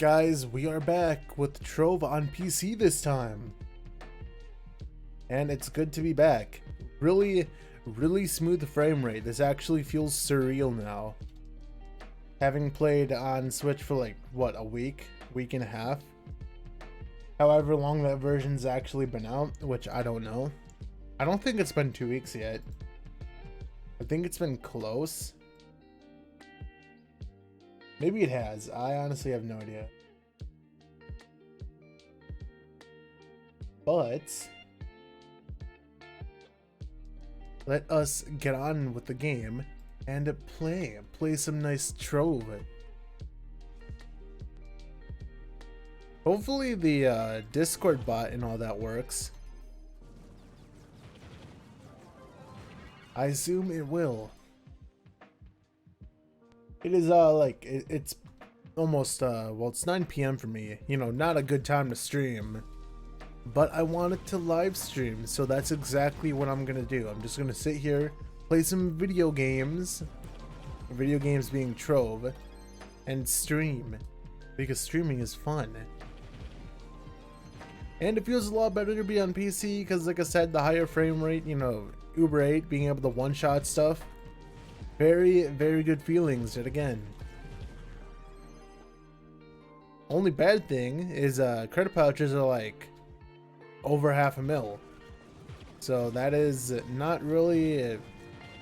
Guys, we are back with Trove on PC this time. And it's good to be back. Really smooth frame rate. This actually feels surreal now. Having played on Switch for like, what, a week and a half? However long that version's actually been out, which I don't know. I don't think it's been 2 weeks yet. I think it's been close. Maybe it has. I honestly have no idea. But let us get on with the game and play some nice Trove. Hopefully the Discord bot and all that works. I assume it will. It is it's almost well, it's 9 p.m. for me. You know, not a good time to stream. But I wanted to live stream, so that's exactly what I'm gonna do. I'm just gonna sit here, play some video games being Trove, and stream, because streaming is fun. And it feels a lot better to be on PC, because like I said, the higher frame rate, you know, Uber 8, being able to one-shot stuff, very good feelings yet again. Only bad thing is credit pouches are like over $500,000, so that is not really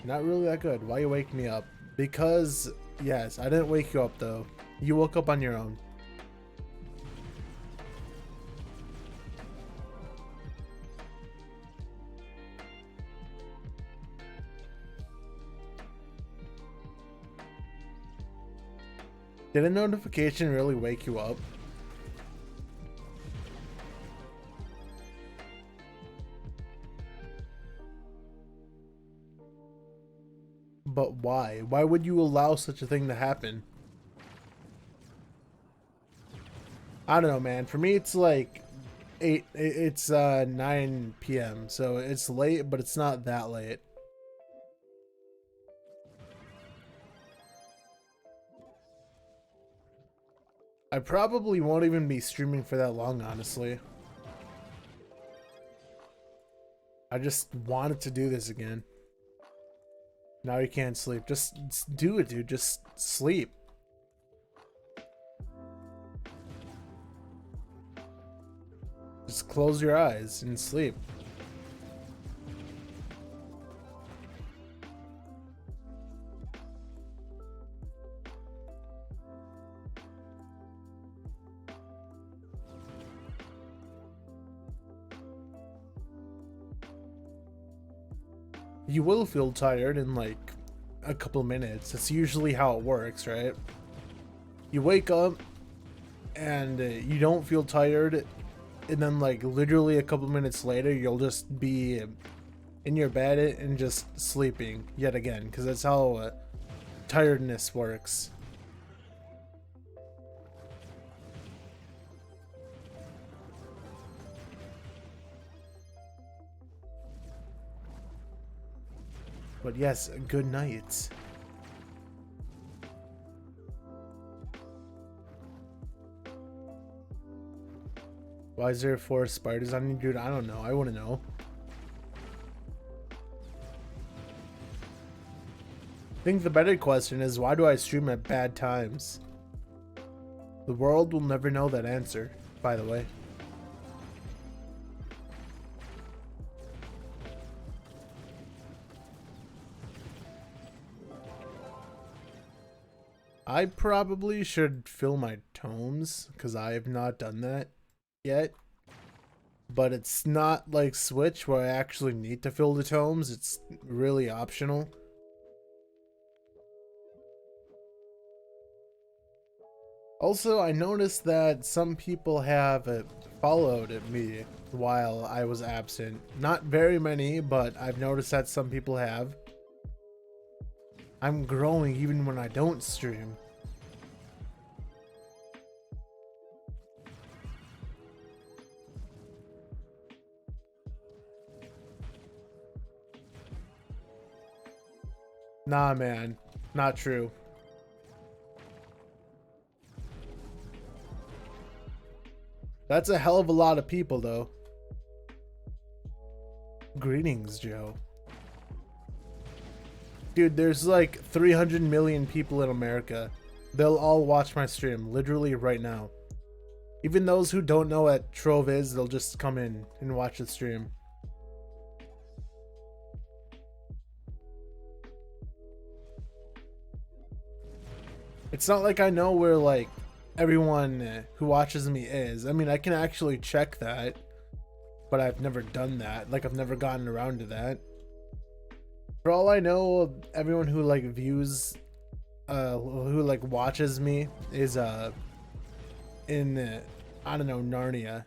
that good. Why you wake me up? Because yes, I didn't wake you up though. You woke up on your own. Did a notification really wake you up? But why? Why would you allow such a thing to happen? I don't know, man. For me, it's like 9 p.m. So it's late, but it's not that late. I probably won't even be streaming for that long, honestly. I just wanted to do this again. Now you can't sleep. Just do it, dude. Just sleep. Just close your eyes and sleep. You will feel tired in like a couple minutes. That's usually how it works, right? You wake up and you don't feel tired, and then like literally a couple minutes later you'll just be in your bed and just sleeping yet again, because that's how tiredness works. But yes, good night. Why is there 4 spiders on you, dude? I don't know. I want to know. I think the better question is, why do I stream at bad times? The world will never know that answer, by the way. I probably should fill my tomes, because I have not done that yet. But it's not like Switch where I actually need to fill the tomes. It's really optional. Also, I noticed that some people have followed me while I was absent. Not very many, but I've noticed that some people have. I'm growing even when I don't stream. Nah, man. Not true. That's a hell of a lot of people, though. Greetings, Joe. Dude, there's like 300 million people in America. They'll all watch my stream, literally right now. Even those who don't know what Trove is, they'll just come in and watch the stream. It's not like I know where like everyone who watches me is. I mean, I can actually check that, but I've never done that. Like, I've never gotten around to that. For all I know, everyone who like views, who like watches me is in I don't know, Narnia,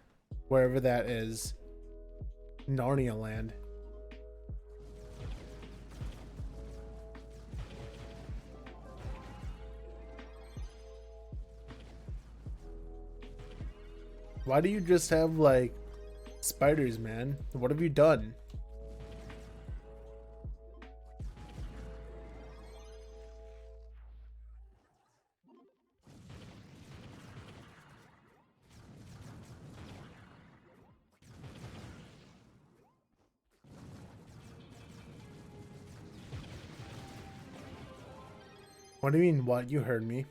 wherever that is, Narnia land. Why do you just have like spiders, man? What have you done? What do you mean, what? You heard me.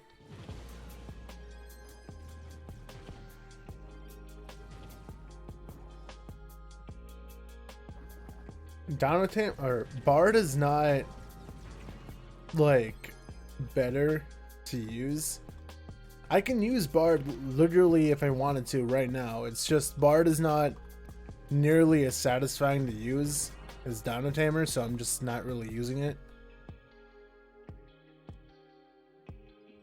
Donatam or Bard is not like better to use. I can use Bard literally if I wanted to right now. It's just Bard is not nearly as satisfying to use as Donotamer, so I'm just not really using it.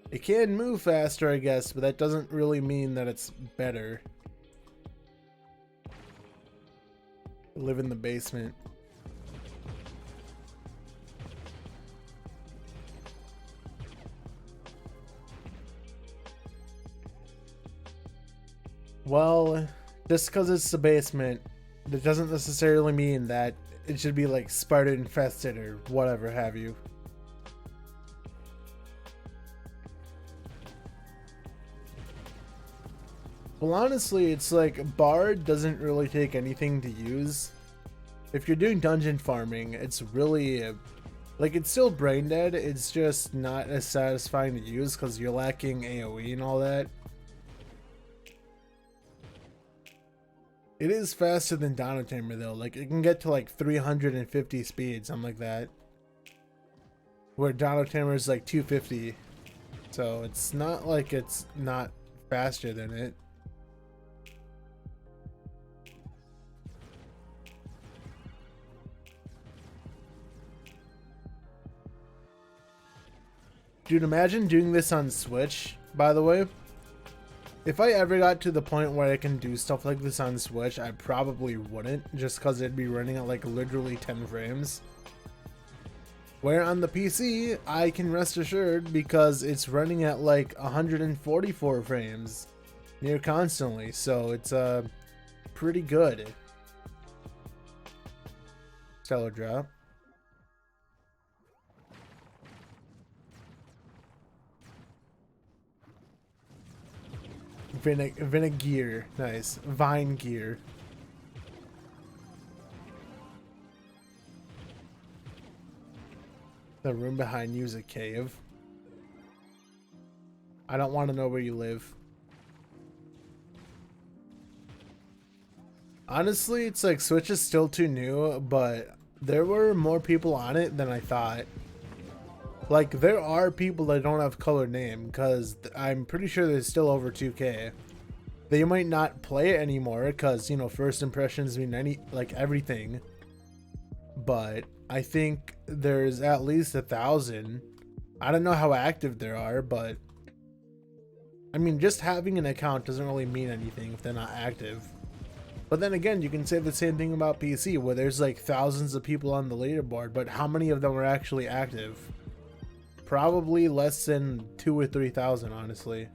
It can move faster, I guess, but that doesn't really mean that it's better. Live in the basement. Well, just because it's the basement, that doesn't necessarily mean that it should be like spider infested or whatever have you. Well, honestly, it's like Bard doesn't really take anything to use. If you're doing dungeon farming, it's really like, it's still brain dead. It's just not as satisfying to use because you're lacking AoE and all that. It is faster than Donotamer though. Like, it can get to like 350 speed, something like that. Where Donotamer is like 250. So it's not like it's not faster than it. Dude, imagine doing this on Switch, by the way. If I ever got to the point where I can do stuff like this on Switch, I probably wouldn't, just because it'd be running at like literally 10 frames. Where on the PC, I can rest assured because it's running at like 144 frames near constantly, so it's pretty good. Stellar drop. Vinegear. Nice. Vine gear. The room behind you is a cave. I don't want to know where you live. Honestly, it's like Switch is still too new, but there were more people on it than I thought. Like, there are people that don't have color name, because I'm pretty sure there's still over 2K. They might not play it anymore, because, you know, first impressions mean everything. But I think there's at least 1,000. I don't know how active there are, but I mean, just having an account doesn't really mean anything if they're not active. But then again, you can say the same thing about PC, where there's like thousands of people on the leaderboard, but how many of them are actually active? Probably less than 2,000 or 3,000, honestly.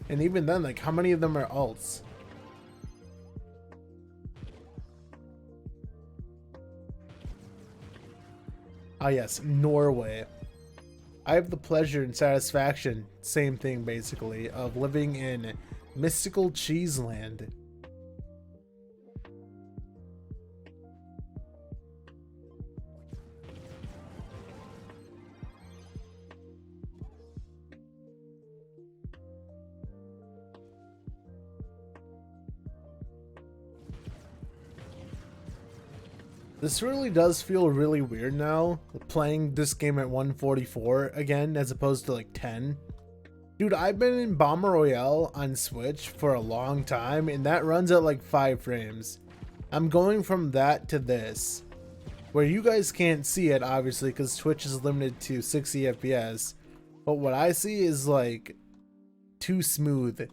And even then, like, how many of them are alts? Ah, yes, Norway. I have the pleasure and satisfaction, same thing basically, of living in Mystical Cheeseland. This really does feel really weird now, playing this game at 144 again as opposed to like 10. Dude, I've been in Bomber Royale on Switch for a long time and that runs at like 5 frames. I'm going from that to this, where you guys can't see it obviously because Twitch is limited to 60 FPS, but what I see is like too smooth.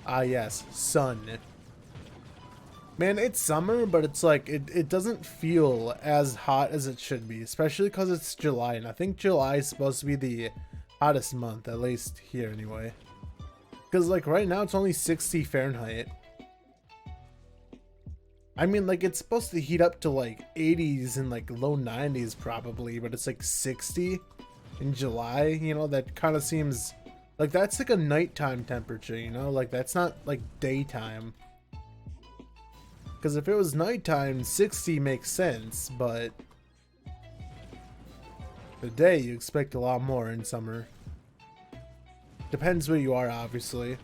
Ah yes, sun. Man, it's summer, but it's like, it doesn't feel as hot as it should be, especially because it's July, and I think July is supposed to be the hottest month, at least here anyway. Because like right now it's only 60 Fahrenheit. I mean, like it's supposed to heat up to like 80s and like low 90s probably, but it's like 60 in July, you know, that kind of seems like that's like a nighttime temperature, you know, like that's not like daytime. Because if it was nighttime, 60 makes sense, but the day you expect a lot more in summer. Depends where you are, obviously.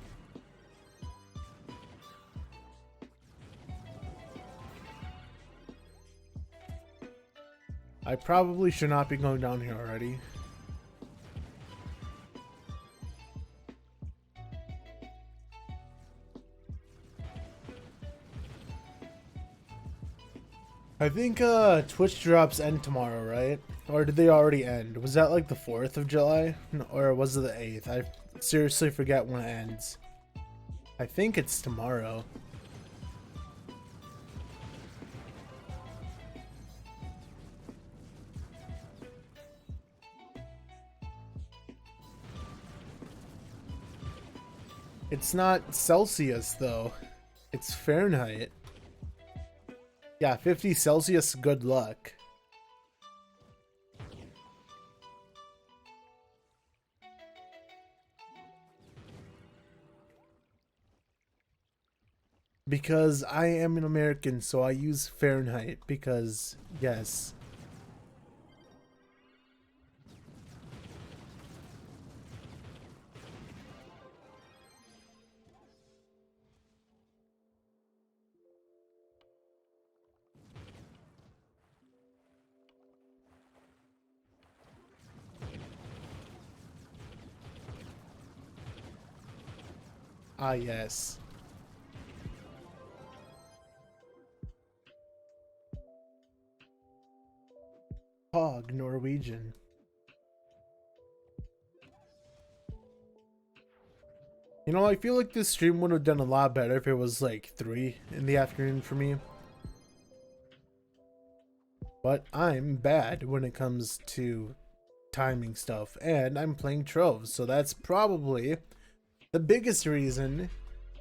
I probably should not be going down here already. I think Twitch drops end tomorrow, right? Or did they already end? Was that like the 4th of July? No, or was it the 8th? I seriously forget when it ends. I think it's tomorrow. It's not Celsius though. It's Fahrenheit. Yeah, 50 Celsius, good luck. Because I am an American, so I use Fahrenheit because, yes. Ah, yes. Hog Norwegian. You know, I feel like this stream would have done a lot better if it was like 3 in the afternoon for me. But I'm bad when it comes to timing stuff, and I'm playing Trove, so that's probably the biggest reason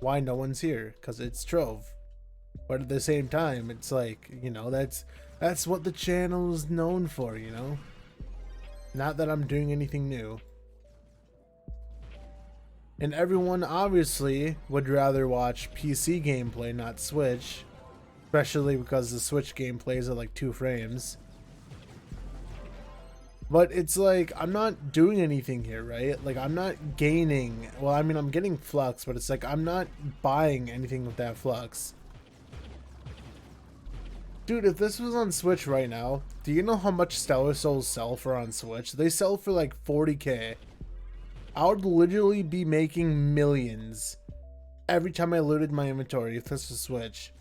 why no one's here, because it's Trove. But at the same time, it's like, you know, that's what the channel is known for, you know? Not that I'm doing anything new. And everyone obviously would rather watch PC gameplay, not Switch. Especially because the Switch gameplay is at like 2 frames. But it's like, I'm not doing anything here, right? Like, I'm not gaining... Well, I mean, I'm getting flux, but it's like, I'm not buying anything with that flux. Dude, if this was on Switch right now, do you know how much Stellar Souls sell for on Switch? They sell for like 40k. I would literally be making millions every time I looted my inventory if this was Switch.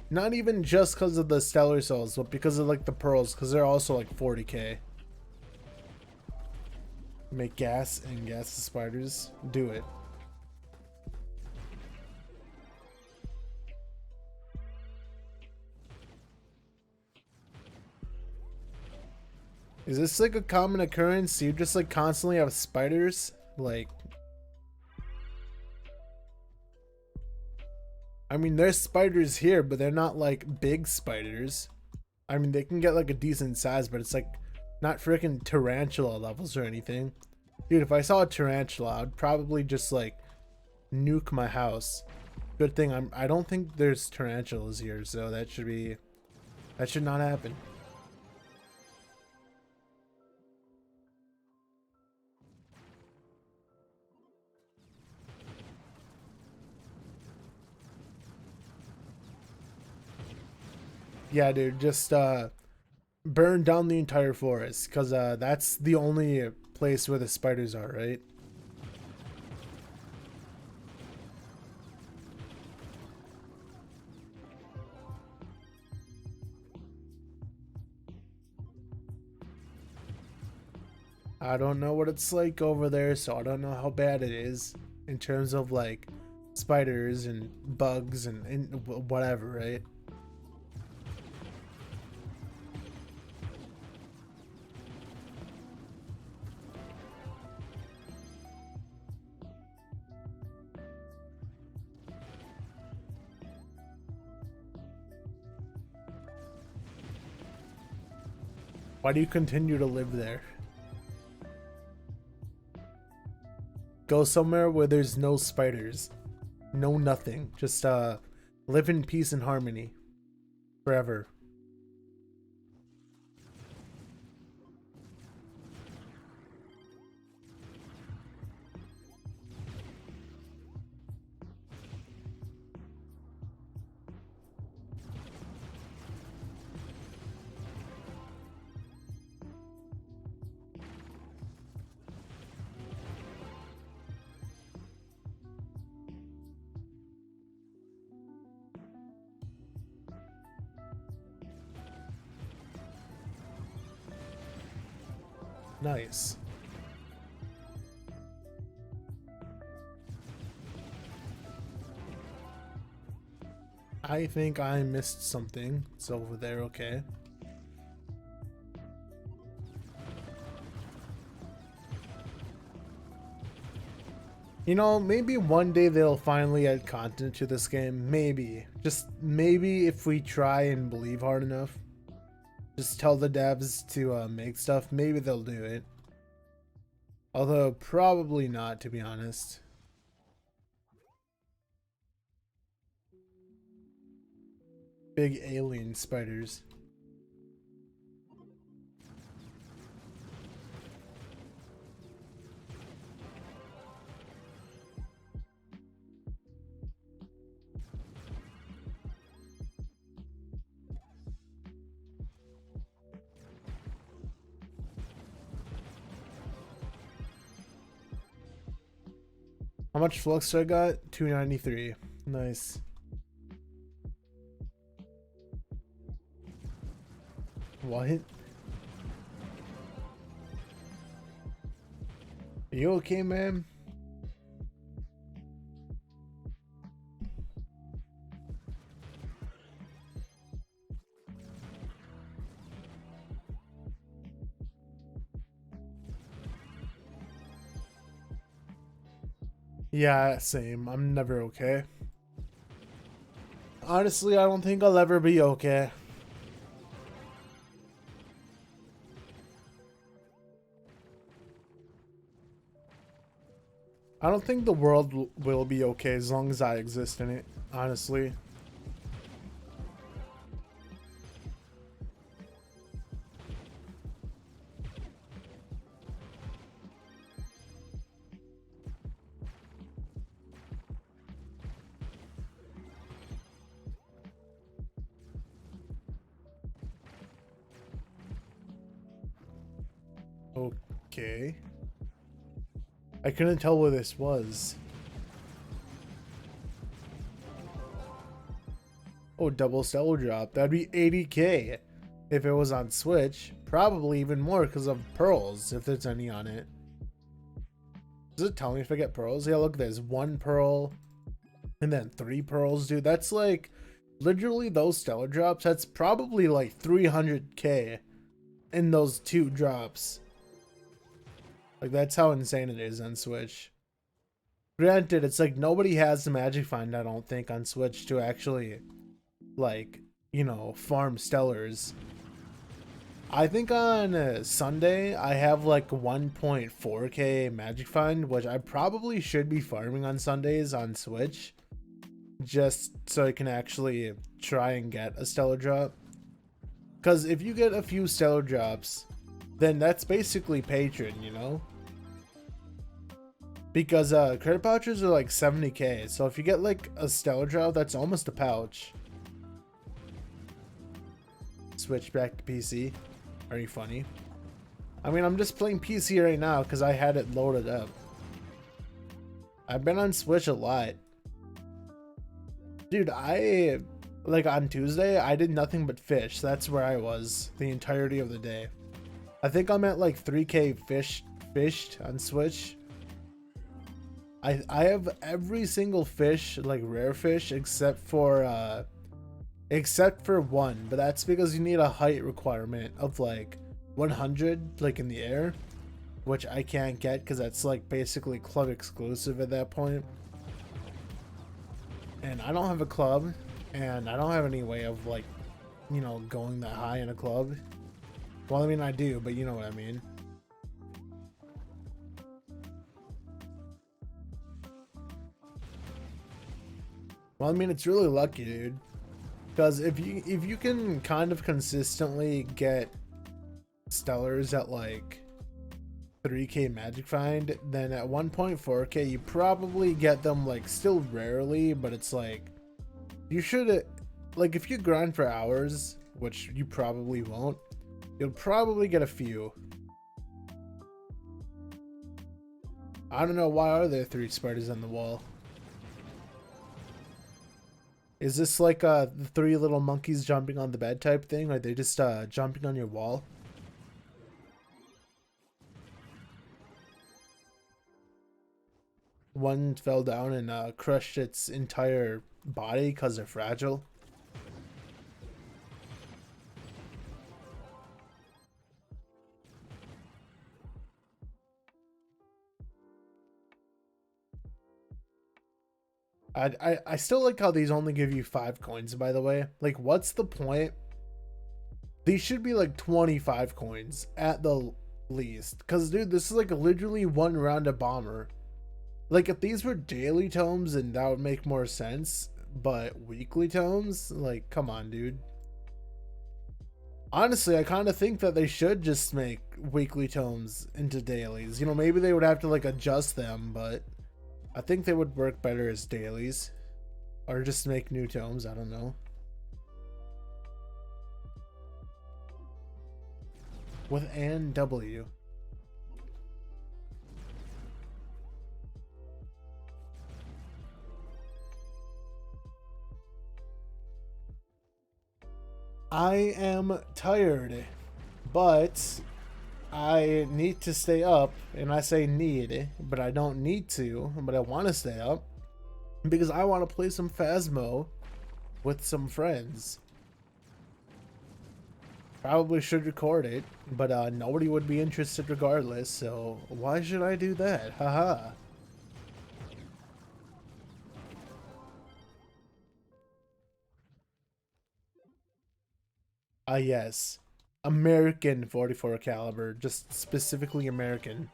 Not even just because of the Stellar Souls, but because of like the pearls, because they're also like 40k. Make gas and gas the spiders. Do it. Is this like a common occurrence? You just like constantly have spiders? Like... I mean, there's spiders here, but they're not like big spiders. I mean, they can get like a decent size, but it's like not freaking tarantula levels or anything. Dude, if I saw a tarantula, I'd probably just like nuke my house. Good thing I don't think there's tarantulas here, so that should not happen. Yeah, dude, just burn down the entire forest, because that's the only place where the spiders are, right? I don't know what it's like over there, so I don't know how bad it is in terms of like spiders and bugs and whatever, right? Why do you continue to live there? Go somewhere where there's no spiders. No nothing. Just live in peace and harmony. Forever. Nice. I think I missed something. It's over there, okay. You know, maybe one day they'll finally add content to this game. Maybe. Just maybe if we try and believe hard enough. Just tell the devs to make stuff. Maybe they'll do it. Although, probably not, to be honest. Big alien spiders. How much flux I got? 293. Nice. What? Are you okay, man? Yeah, same. I'm never okay. Honestly, I don't think I'll ever be okay. I don't think the world will be okay as long as I exist in it, honestly. Okay. I couldn't tell where this was. Oh, double stellar drop. That'd be 80k if it was on Switch. Probably even more because of pearls, if there's any on it. Does it tell me if I get pearls? Yeah, look, there's 1 pearl and then 3 pearls, dude. That's like literally those stellar drops. That's probably like 300k in those 2 drops. Like, that's how insane it is on Switch. Granted, it's like nobody has the Magic Find, I don't think, on Switch to actually, like, you know, farm stellars. I think on Sunday I have like 1.4k Magic Find, which I probably should be farming on Sundays on Switch, just so I can actually try and get a stellar drop. Because if you get a few stellar drops, then that's basically patron, you know? Because credit pouches are like 70k, so if you get like a stellar drop, that's almost a pouch. Switch back to PC. Are you funny? I mean, I'm just playing PC right now because I had it loaded up. I've been on Switch a lot. Dude, like on Tuesday, I did nothing but fish. That's where I was the entirety of the day. I think I'm at like 3k fished on Switch. I have every single fish, like rare fish, except for one, but that's because you need a height requirement of like 100, like in the air, which I can't get because that's like basically club exclusive at that point. And I don't have a club, and I don't have any way of like, you know, going that high in a club. Well, I mean, I do, but you know what I mean. Well, I mean, it's really lucky, dude. Because if you can kind of consistently get stellars at like 3k Magic Find, then at 1.4k you probably get them like still rarely, but it's like you should, like, if you grind for hours, which you probably won't, you'll probably get a few. I don't know, why are there 3 spiders on the wall? Is this like the 3 little monkeys jumping on the bed type thing? Are they just jumping on your wall? One fell down and crushed its entire body because they're fragile. I still like how these only give you 5 coins, by the way. Like, what's the point? These should be like 25 coins at the least. Because, dude, this is like literally 1 round of bomber. Like, if these were daily tomes, then that would make more sense. But weekly tomes? Like, come on, dude. Honestly, I kind of think that they should just make weekly tomes into dailies. You know, maybe they would have to, like, adjust them, but I think they would work better as dailies. Or just make new tomes, I don't know. With Ann W. I am tired, but I need to stay up, and I say need, but I don't need to, but I want to stay up because I want to play some Phasmo with some friends. Probably should record it, but nobody would be interested regardless, so why should I do that? Haha. Yes. American 44 caliber, just specifically American.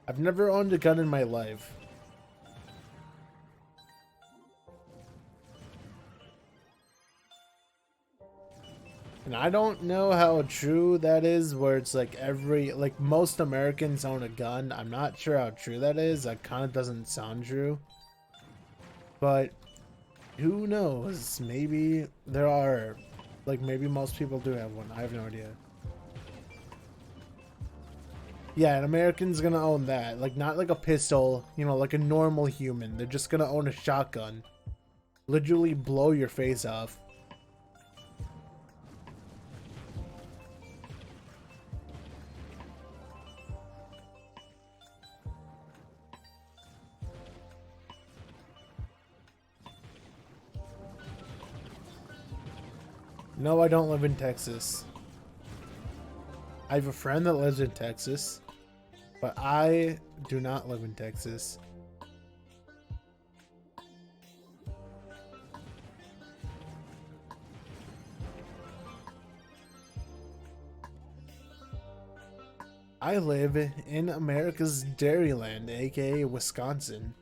I've never owned a gun in my life. And I don't know how true that is, where it's like like most Americans own a gun. I'm not sure how true that is. That kind of doesn't sound true. But who knows? Maybe there are. Like, maybe most people do have one. I have no idea. Yeah, an American's gonna own that. Like, not like a pistol, you know, like a normal human. They're just gonna own a shotgun. Literally blow your face off. No, I don't live in Texas. I have a friend that lives in Texas. But I do not live in Texas. I live in America's Dairyland, aka Wisconsin.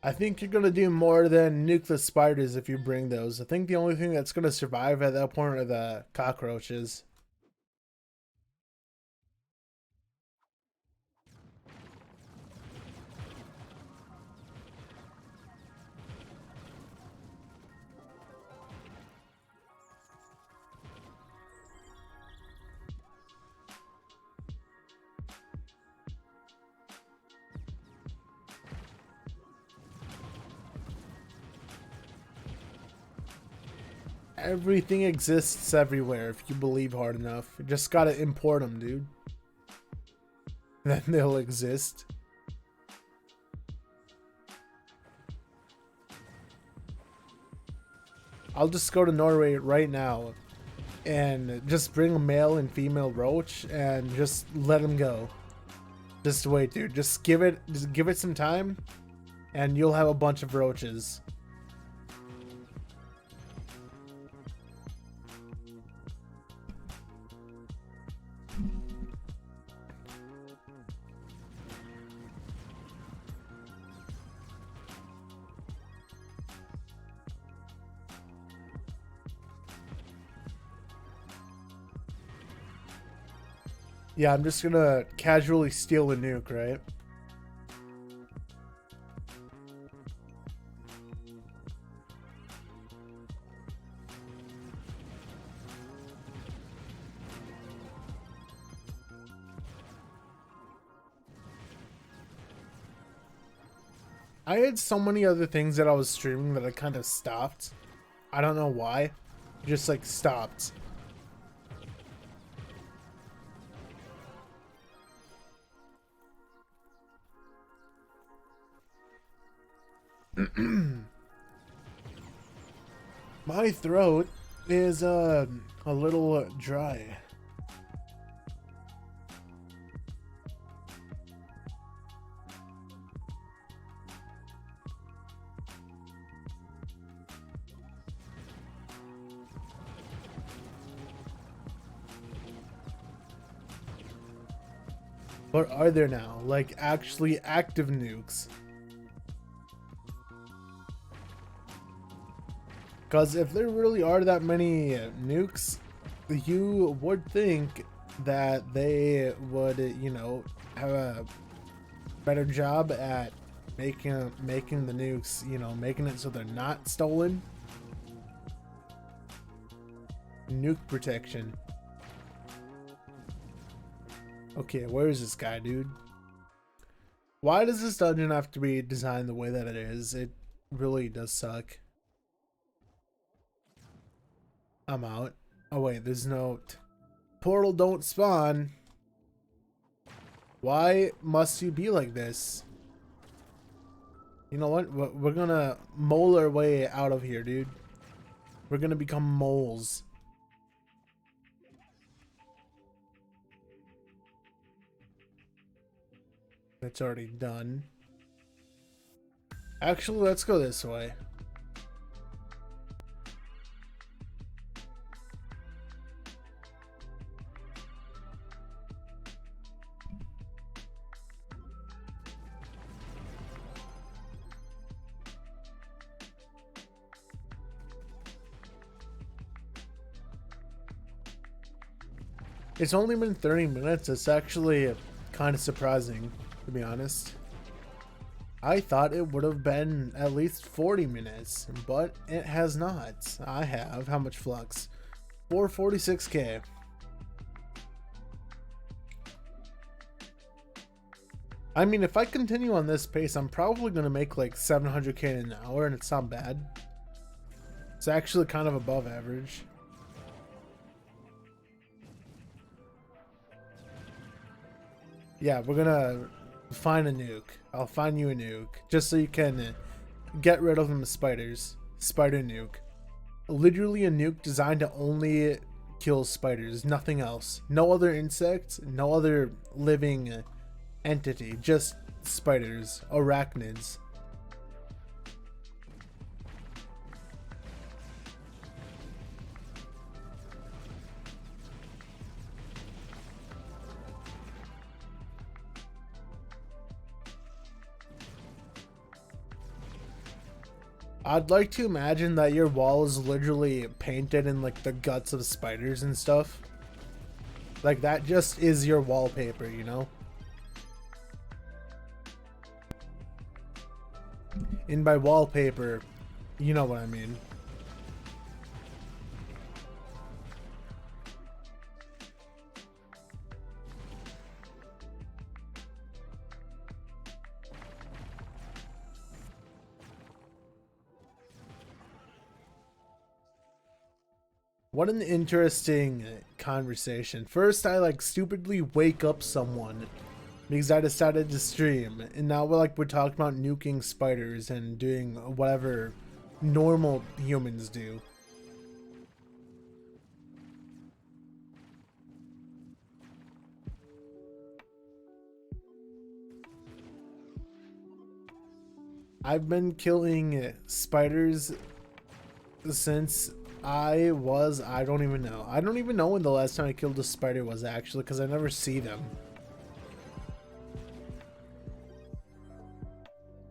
I think you're gonna do more than nuke the spiders if you bring those. I think the only thing that's gonna survive at that point are the cockroaches. Everything exists everywhere if you believe hard enough. You just gotta import them, dude. Then they'll exist. I'll just go to Norway right now and just bring a male and female roach and just let them go. Just wait, dude. Just give it some time and you'll have a bunch of roaches. Yeah, I'm just gonna casually steal a nuke, right? I had so many other things that I was streaming that I kind of stopped. I don't know why. Just like stopped. My throat is a little dry. What are there now? Like actually active nukes? Because if there really are that many nukes, you would think that they would, you know, have a better job at making the nukes, you know, making it so they're not stolen. Nuke protection. Okay, where is this guy, dude? Why does this dungeon have to be designed the way that it is? It really does suck. I'm out. Oh wait, there's no portal. Don't spawn. Why must you be like this? You know what? We're gonna mole our way out of here, dude. We're gonna become moles. That's already done. Actually, let's go this way. It's only been 30 minutes. It's actually kind of surprising, to be honest. I thought it would have been at least 40 minutes, but it has not. I have, how much flux? 446k. I mean, if I continue on this pace, I'm probably going to make like 700k an hour, and it's not bad. It's actually kind of above average. Yeah, we're gonna find a nuke. I'll find you a nuke, just so you can get rid of them spiders. Spider nuke. Literally a nuke designed to only kill spiders, nothing else. No other insects, no other living entity, just spiders, arachnids. I'd like to imagine that your wall is literally painted in like the guts of spiders and stuff. Like that just is your wallpaper, you know? And by wallpaper, you know what I mean. What an interesting conversation. First, I like stupidly wake up someone because I decided to stream, and now we're talking about nuking spiders and doing whatever normal humans do. I've been killing spiders since I don't even know. I don't even know when the last time I killed a spider was actually, because I never see them.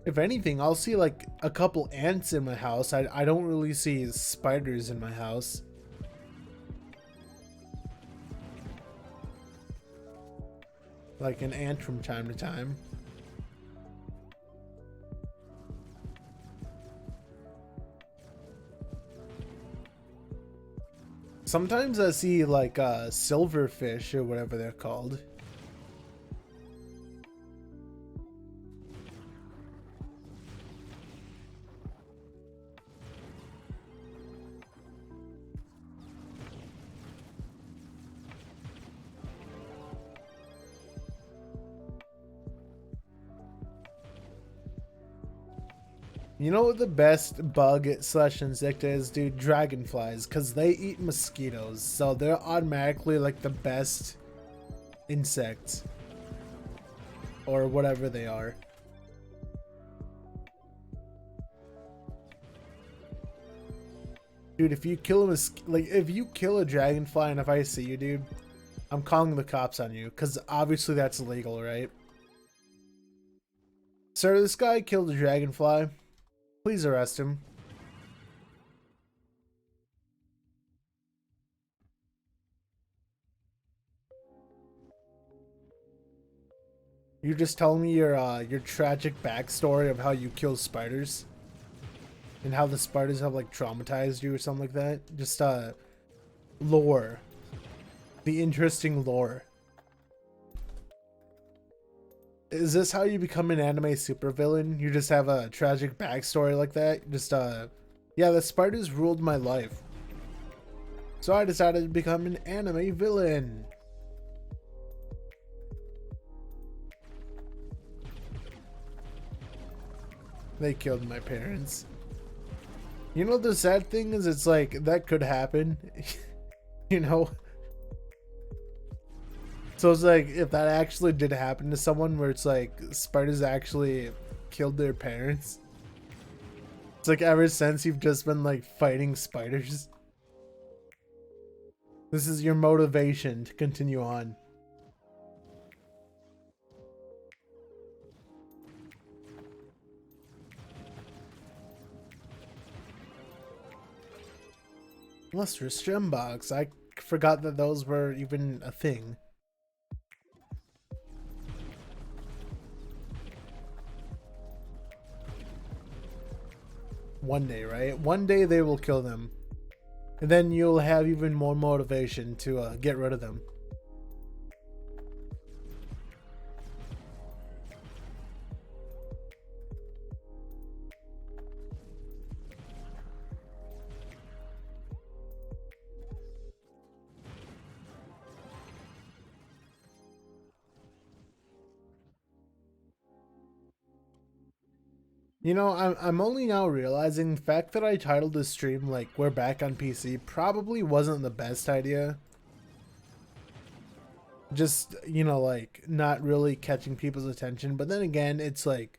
If anything, I'll see like a couple ants in my house. I don't really see spiders in my house. Like an ant from time to time. Sometimes I see like silverfish or whatever they're called. You know what the best bug slash insect is, dude? Dragonflies, because they eat mosquitoes, so they're automatically like the best insects. Or whatever they are. Dude, if you kill if you kill a dragonfly and if I see you, dude, I'm calling the cops on you, because obviously that's illegal, right? Sir, this guy killed a dragonfly. Please arrest him. You're just telling me your tragic backstory of how you kill spiders? And how the spiders have like traumatized you or something like that? Just lore. The interesting lore. Is this how you become an anime supervillain? You just have a tragic backstory like that? Just yeah, the spiders ruled my life. So I decided to become an anime villain. They killed my parents. You know, the sad thing is, it's like, that could happen. You know? So it's like, if that actually did happen to someone, where it's like, spiders actually killed their parents. It's like, ever since you've just been like fighting spiders. This is your motivation to continue on. Lustrous gem box. I forgot that those were even a thing. One day, right? One day they will kill them. And then you'll have even more motivation to get rid of them. You know, I'm only now realizing the fact that I titled this stream like "We're Back on PC" probably wasn't the best idea. Just, you know, like not really catching people's attention. But then again, it's like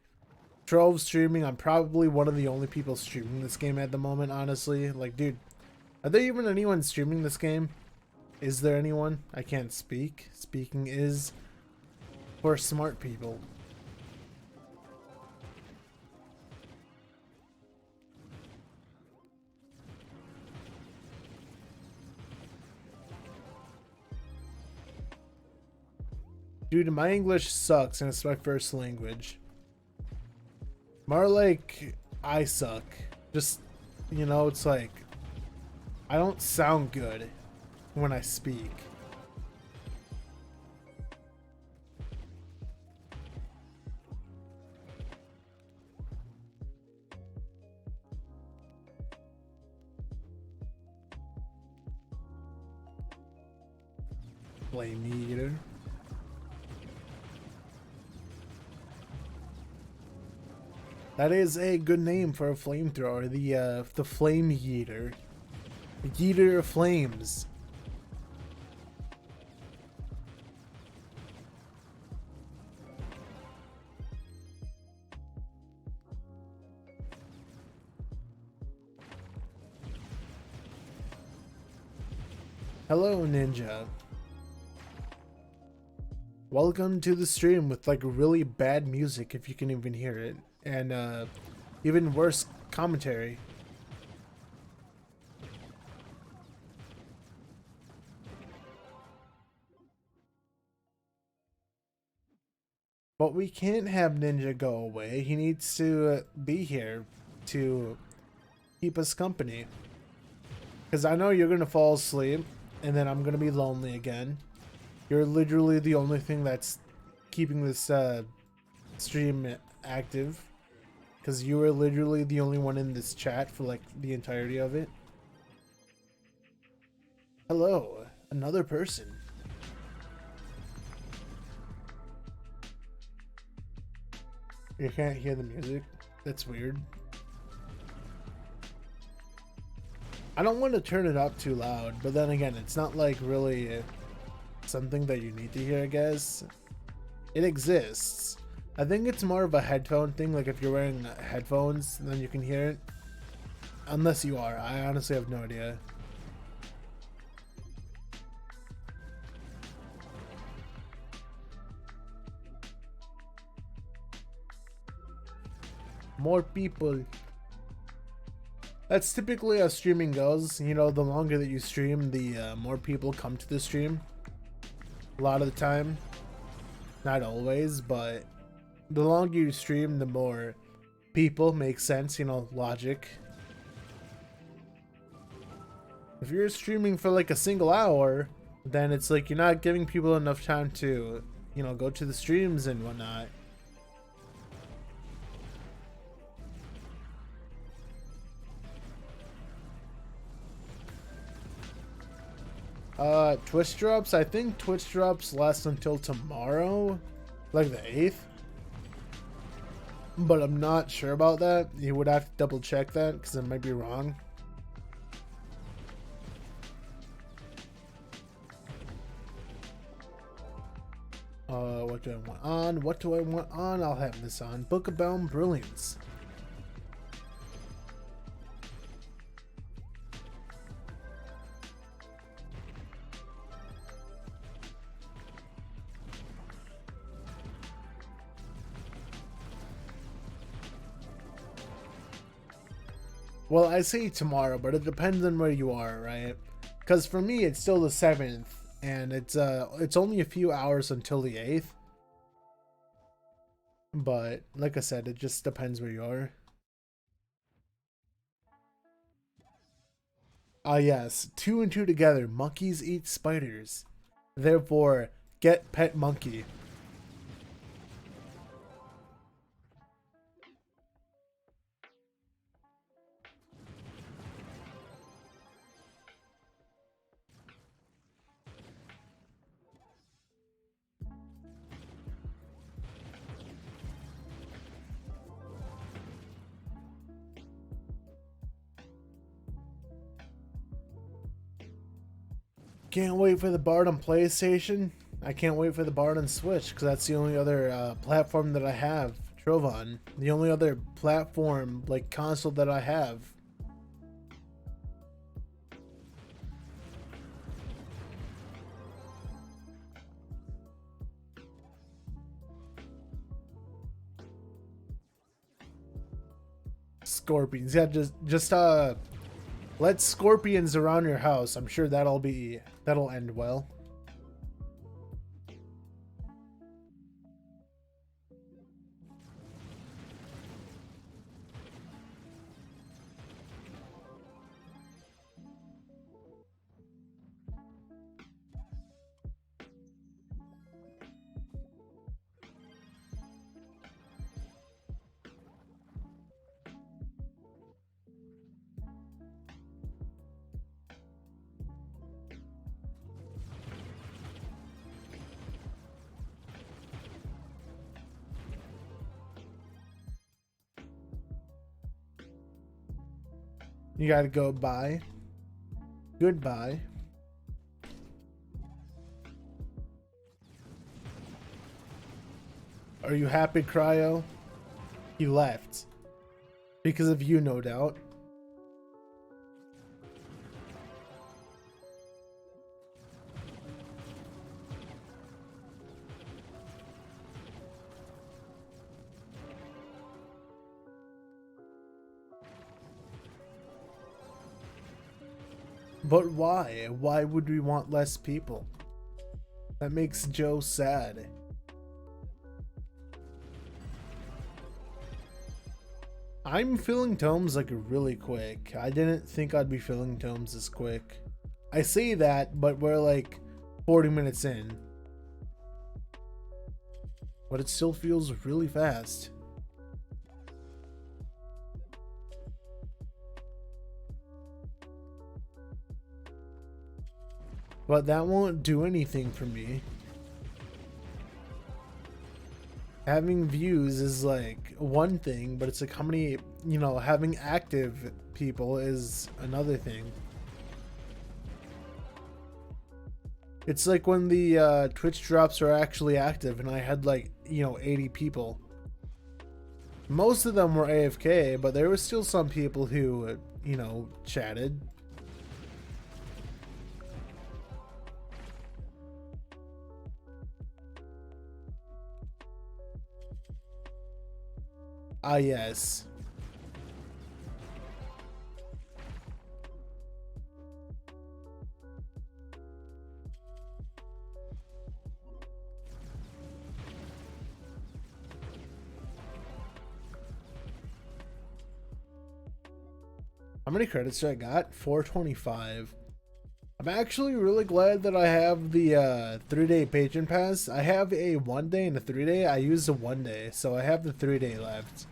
Trove streaming. I'm probably one of the only people streaming this game at the moment, honestly. Like, dude, are there even anyone streaming this game? Is there anyone? I can't speak. Speaking is for smart people. Dude, my English sucks and it's my first language. More like I suck. Just, you know, it's like I don't sound good when I speak. Blame me either. That is a good name for a flamethrower. The flame yeeter. The yeeter of flames. Hello, Ninja. Welcome to the stream with like really bad music, if you can even hear it, and even worse commentary. But we can't have Ninja go away. He needs to be here to keep us company. Because I know you're going to fall asleep, and then I'm going to be lonely again. You're literally the only thing that's keeping this stream active. Because you were literally the only one in this chat for like the entirety of it. Hello, another person. You can't hear the music? That's weird. I don't want to turn it up too loud, but then again, it's not like really something that you need to hear, I guess. It exists. I think it's more of a headphone thing, like if you're wearing headphones, then you can hear it. Unless you are. I honestly have no idea. More people. That's typically how streaming goes. You know, the longer that you stream, the more people come to the stream. A lot of the time. Not always, but the longer you stream, the more people. Make sense, you know, logic. If you're streaming for like a single hour, then it's like you're not giving people enough time to, you know, go to the streams and whatnot. Twitch drops? I think Twitch drops last until tomorrow, like the 8th. But I'm not sure about that. You would have to double check that because I might be wrong. What do I want on? What do I want on? I'll have this on. Book of Bound Brilliance. Well, I say tomorrow, but it depends on where you are, right? Because for me, it's still the 7th, and it's only a few hours until the 8th. But like I said, it just depends where you are. Ah, yes, 2 and 2 together. Monkeys eat spiders. Therefore, get pet monkey. Can't wait for the Bard on PlayStation. I can't wait for the Bard on Switch because that's the only other platform that I have Trove on. The only other platform, like console, that I have. Scorpions, yeah, just let scorpions around your house. I'm sure that'll end well. You gotta go bye. Goodbye. Are you happy, Cryo? He left. Because of you, no doubt. But why? Why would we want less people? That makes Joe sad. I'm filling tomes like really quick. I didn't think I'd be filling tomes this quick. I say that, but we're like 40 minutes in. But it still feels really fast. But that won't do anything for me. Having views is like one thing, but it's like how many, having active people is another thing. It's like when the Twitch drops are actually active and I had like, 80 people. Most of them were AFK, but there were still some people who, chatted. Ah, yes. How many credits did I got? 425. I'm actually really glad that I have the 3-day patron pass. I have a 1-day and a 3-day. I used a 1-day, so I have the 3-day left.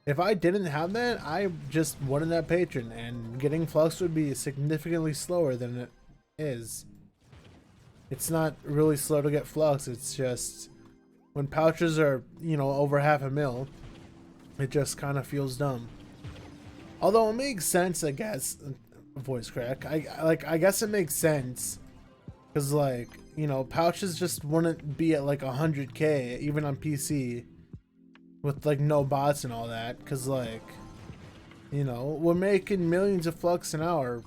If I didn't have that, I just wouldn't have patron, and getting Flux would be significantly slower than it is. It's not really slow to get Flux, it's just when pouches are, over half a mil, it just kind of feels dumb. Although it makes sense, I guess. Voice crack. I guess it makes sense, because like, pouches just wouldn't be at like 100k even on PC with like no bots and all that, because like, we're making millions of Flux an hour,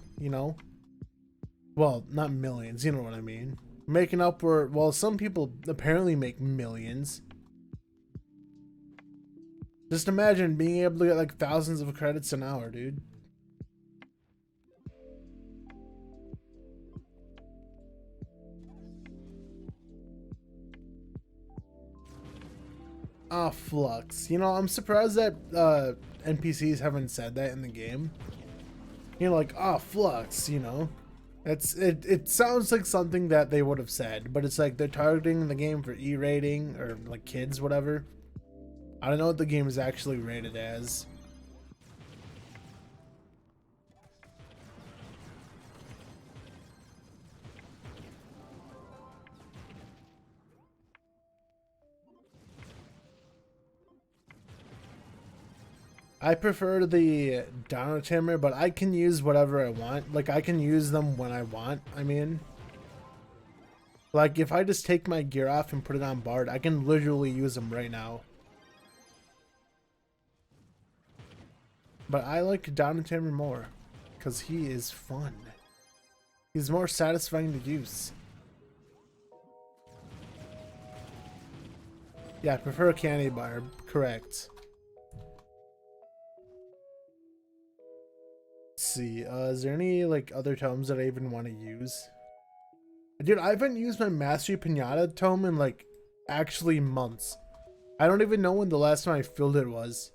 well, not millions, you know what I mean, making upward, well, some people apparently make millions. Just imagine being able to get like thousands of credits an hour, dude. Ah, Flux. I'm surprised that NPCs haven't said that in the game. Like, ah, Flux, it sounds like something that they would have said, but it's like they're targeting the game for E-rating or like kids, whatever. I don't know what the game is actually rated as. I prefer the Dino Tamer, but I can use whatever I want. Like, I can use them when I want, I mean. Like, if I just take my gear off and put it on Bard, I can literally use him right now. But I like Donatamer more, because he is fun. He's more satisfying to use. Yeah, I prefer a candy bar, correct. Let's see, is there any like other tomes that I even want to use? Dude, I haven't used my Mastery Pinata tome in like actually months. I don't even know when the last time I filled it was.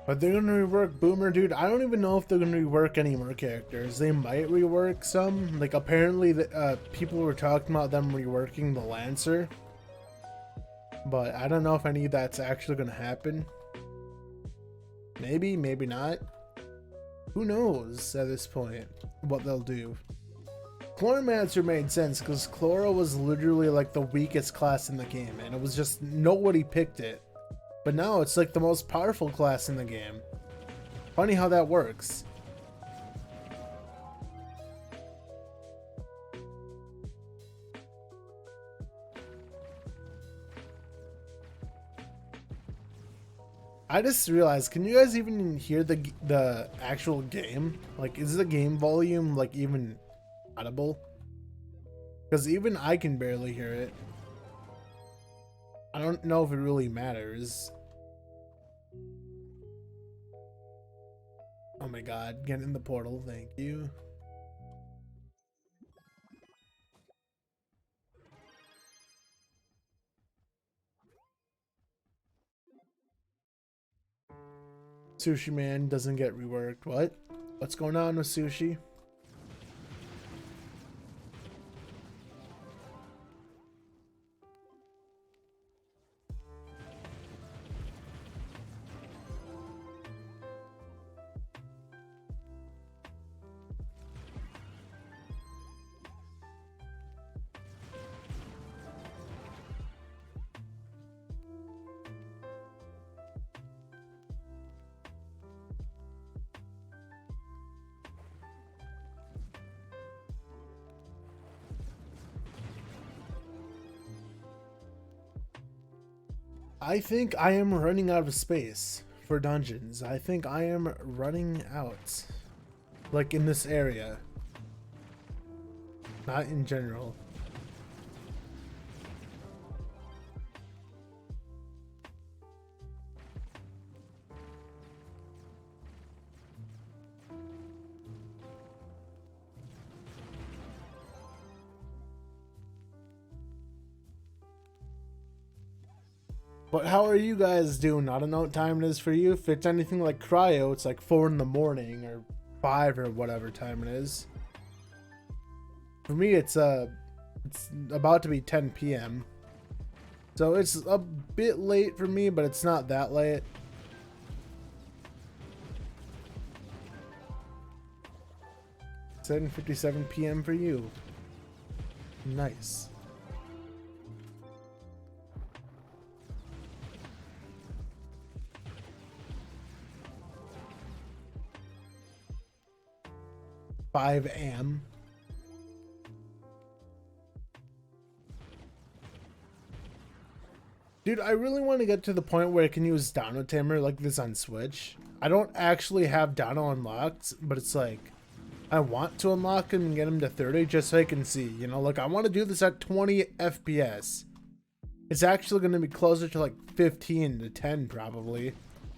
But they're gonna rework Boomer, dude. I don't even know if they're gonna rework any more characters. They might rework some. Like apparently, people were talking about them reworking the Lancer, but I don't know if any of that's actually gonna happen. Maybe, maybe not. Who knows at this point what they'll do? Chloromancer made sense because Chloro was literally like the weakest class in the game, and it was just nobody picked it. But now it's like the most powerful class in the game. Funny how that works. I just realized, can you guys even hear the actual game? Like, is the game volume like even audible? Because even I can barely hear it. I don't know if it really matters. Oh my god, get in the portal, thank you. Sushi Man doesn't get reworked. What? What's going on with Sushi? I think I am running out of space for dungeons. I think I am running out. Like in this area. Not in general. But how are you guys doing? I don't know what time it is for you. If it's anything like cryo, it's like 4 in the morning or 5 or whatever time it is. For me, it's about to be 10 p.m. So it's a bit late for me, but it's not that late. It's 7:57 p.m. for you. Nice. A.m. Dude, I really want to get to the point where I can use Donatamer like this on Switch. I don't actually have Dono unlocked, but it's like I want to unlock him and get him to 30 just so I can see, you know, like I want to do this at 20 FPS. It's actually going to be closer to like 15 to 10 probably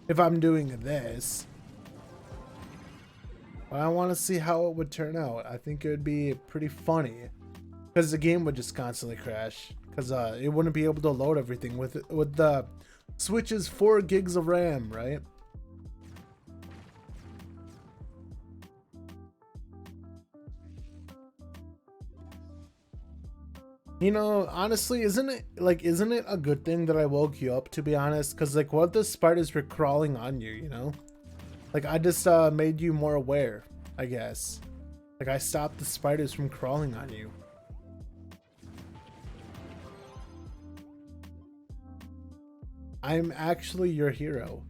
if I'm doing this. But I want to see how it would turn out. I think it would be pretty funny because the game would just constantly crash because it wouldn't be able to load everything with the Switch's 4 gigs of RAM, right? You know, honestly, isn't it a good thing that I woke you up, to be honest? Because, like, what if the spiders were crawling on you, you know? Like, I just made you more aware, I guess. Like, I stopped the spiders from crawling on you. I'm actually your hero.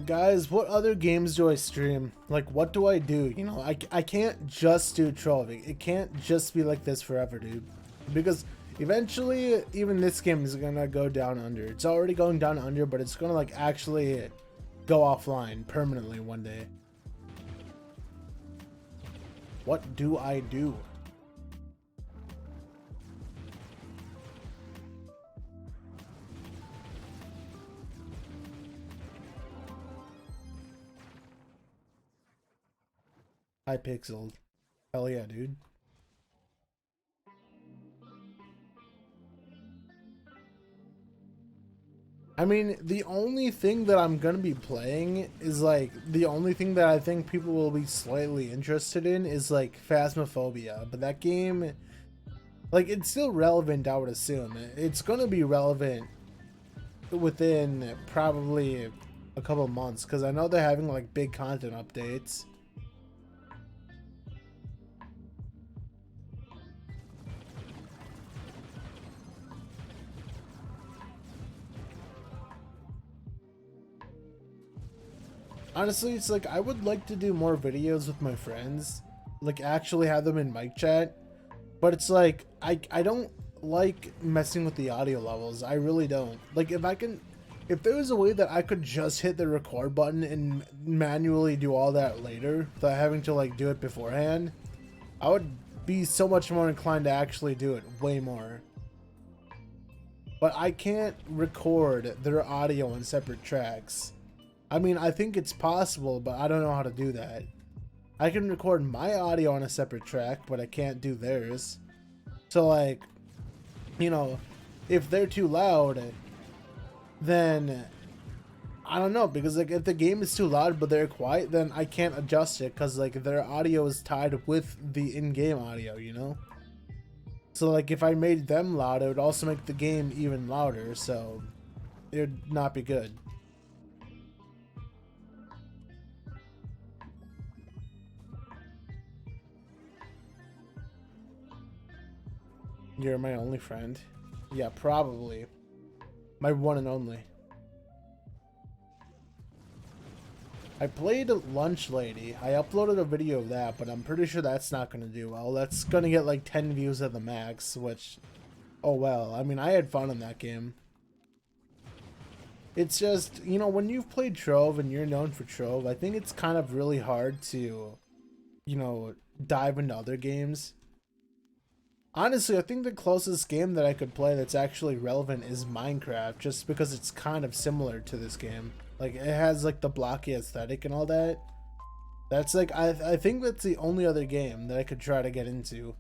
Guys, what other games do I stream? Like, what do I do? You know, I can't just do trolling. It can't just be like this forever, dude. Because eventually, even this game is gonna go down under. It's already going down under, but it's gonna, like, actually go offline permanently one day. What do I do? Hypixel. Hell yeah, dude. I mean, the only thing that I'm gonna be playing is, like, the only thing that I think people will be slightly interested in is, like, Phasmophobia. But that game, like, it's still relevant, I would assume. It's gonna be relevant within probably a couple months, because I know they're having, like, big content updates. Honestly, it's like I would like to do more videos with my friends, like actually have them in mic chat, but it's like I don't like messing with the audio levels. I really don't. Like, if there was a way that I could just hit the record button and manually do all that later without having to, like, do it beforehand, I would be so much more inclined to actually do it way more. But I can't record their audio on separate tracks. I mean, I think it's possible, but I don't know how to do that. I can record my audio on a separate track, but I can't do theirs. So, like, you know, if they're too loud, then I don't know, because, like, if the game is too loud but they're quiet, then I can't adjust it because, like, their audio is tied with the in-game audio, you know? So, like, if I made them loud, it would also make the game even louder, so it would not be good. You're my only friend. Yeah, probably. My one and only. I played Lunch Lady. I uploaded a video of that, but I'm pretty sure that's not going to do well. That's going to get like 10 views at the max, which... Oh well, I mean, I had fun in that game. It's just, you know, when you've played Trove and you're known for Trove, I think it's kind of really hard to, you know, dive into other games. Honestly, I think the closest game that I could play that's actually relevant is Minecraft, just because it's kind of similar to this game. Like, it has, like, the blocky aesthetic and all that. That's, like, I think that's the only other game that I could try to get into.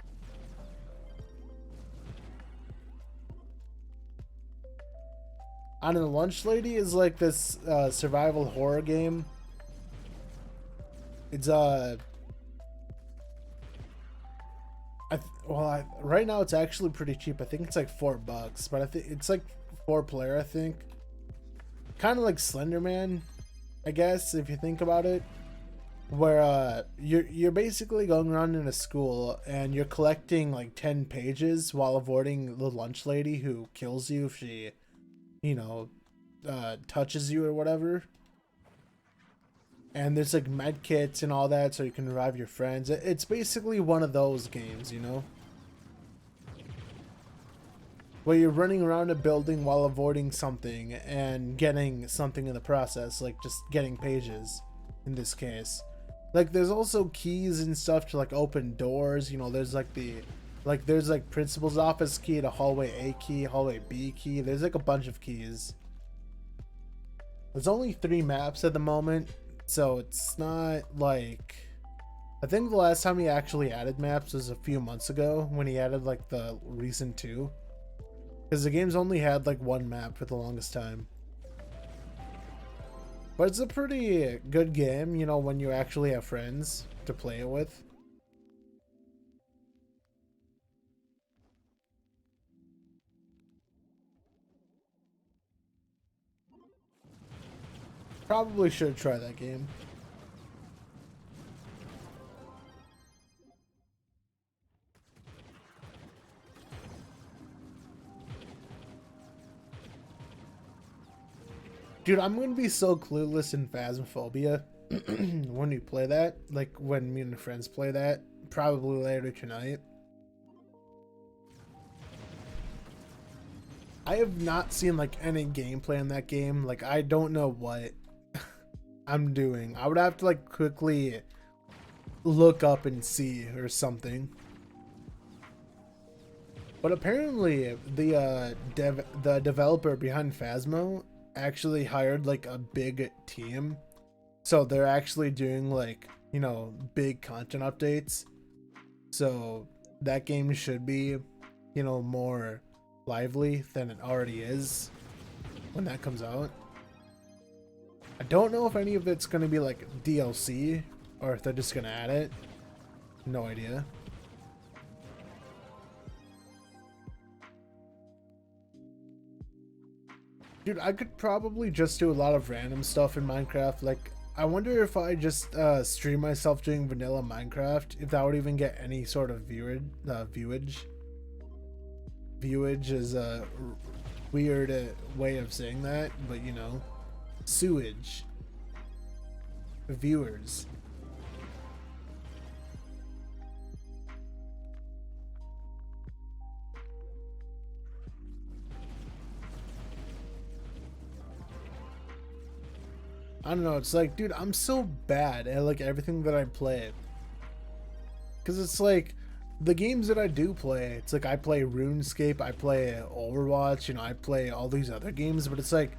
I don't know, Lunch Lady is, like, this survival horror game. It's, right now it's actually pretty cheap. I think it's like $4, but I think it's like 4-player. I think kind of like Slender Man, I guess, if you think about it, where you're basically going around in a school and you're collecting like 10 pages while avoiding the lunch lady who kills you if she, you know, touches you or whatever. And there's like med kits and all that so you can revive your friends. It's basically one of those games, you know, where you're running around a building while avoiding something and getting something in the process, like just getting pages in this case. Like, there's also keys and stuff to like open doors, you know. There's like there's like principal's office key, to hallway A key, hallway B key. There's like a bunch of keys. There's only 3 maps at the moment, so it's not like... I think the last time he actually added maps was a few months ago when he added like the recent 2. Because the game's only had like 1 map for the longest time. But it's a pretty good game, you know, when you actually have friends to play it with. Probably should try that game. Dude, I'm gonna be so clueless in Phasmophobia when we play that. Like, when me and my friends play that. Probably later tonight. I have not seen, like, any gameplay in that game. Like, I don't know what I'm doing. I would have to, like, quickly look up and see or something. But apparently, the developer behind Phasmo actually hired like a big team, so they're actually doing like, you know, big content updates, so that game should be, you know, more lively than it already is when that comes out. I don't know if any of it's going to be like DLC or if they're just going to add it. No idea. Dude, I could probably just do a lot of random stuff in Minecraft. Like, I wonder if I just stream myself doing vanilla Minecraft, if that would even get any sort of viewage. Viewage is a weird way of saying that, but you know, sewage. Viewers. I don't know, it's like, dude, I'm so bad at like everything that I play. Cause it's like the games that I do play, it's like I play RuneScape, I play Overwatch, you know, I play all these other games, but it's like,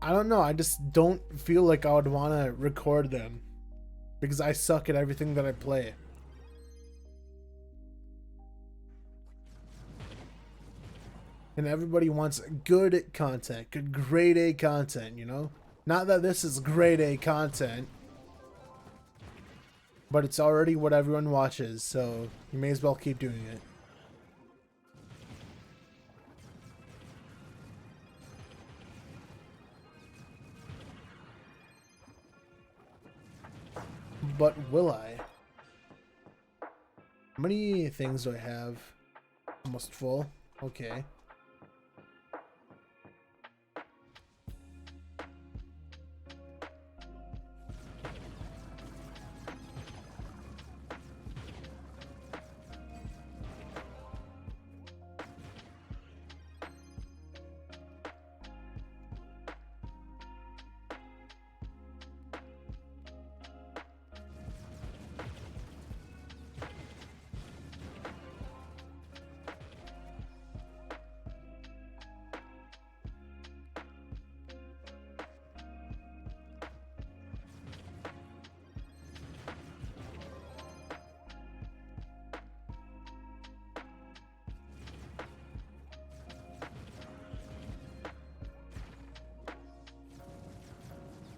I don't know, I just don't feel like I would want to record them because I suck at everything that I play. And everybody wants good content, good grade A content, you know? Not that this is grade A content, but it's already what everyone watches, so you may as well keep doing it. But will I? How many things do I have? Almost full. Okay.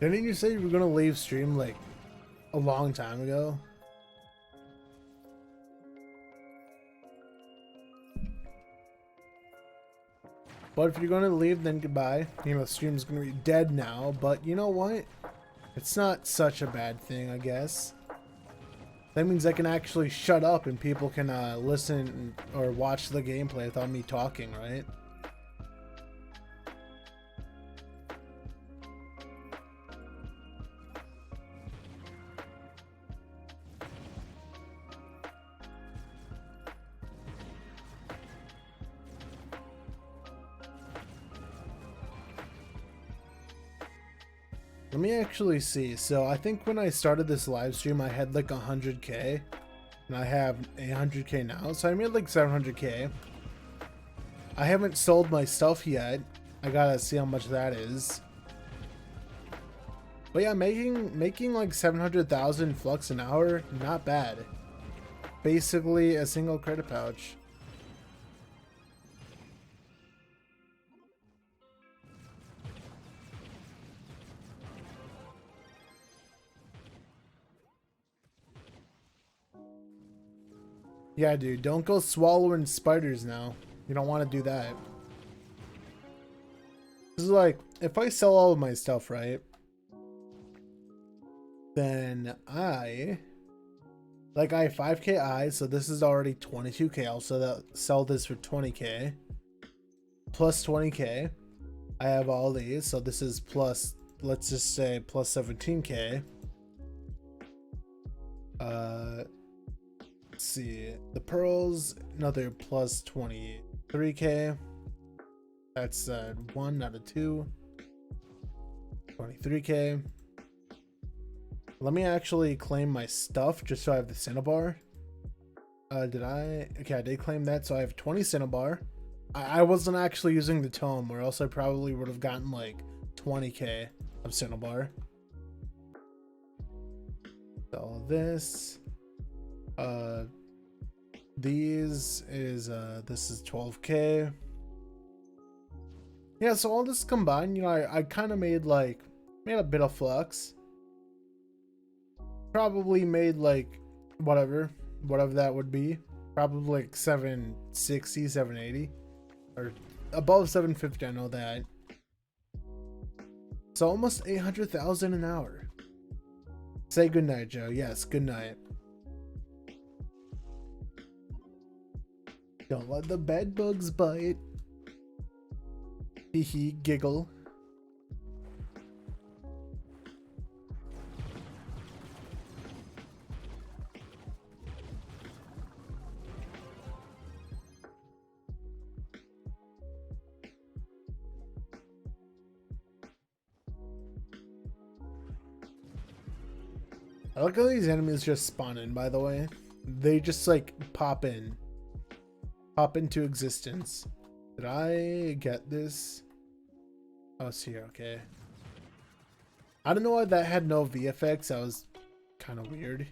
Didn't you say you were gonna leave stream like a long time ago? But if you're gonna leave, then goodbye. You know, the stream's gonna be dead now, but you know what? It's not such a bad thing, I guess. That means I can actually shut up and people can listen or watch the gameplay without me talking, right? Let me actually see. So I think when I started this live stream, I had like 100K, and I have 100K now. So I made like 700K. I haven't sold my stuff yet. I gotta see how much that is. But yeah, making like 700,000 flux an hour, not bad. Basically a single credit pouch. Yeah, dude, don't go swallowing spiders now. You don't want to do that. This is like, if I sell all of my stuff, right? Then I have 5k I, so this is already 22k. I'll sell this for 20k. Plus 20k. I have all these, so this is plus, let's just say plus 17k. Let's see, the pearls, another plus 23k. That's 1 out of 2. 23k. Let me actually claim my stuff just so I have the cinnabar. Did I? Okay, I did claim that, so I have 20 cinnabar. I wasn't actually using the tome, or else I probably would have gotten like 20k of cinnabar. So this, these is this is 12k. Yeah, so all this combined, you know, I kind of made a bit of flux. Probably made like whatever that would be. Probably like 760, 780, or above 750. I know that. So almost 800,000 an hour. Say goodnight, Joe. Yes, good night. Don't let the bed bugs bite. Hee hee, giggle. I like how these enemies just spawn in, by the way. They just like pop into existence. Did I get this? Oh, it's here, okay. I don't know why that had no VFX. That was kind of weird.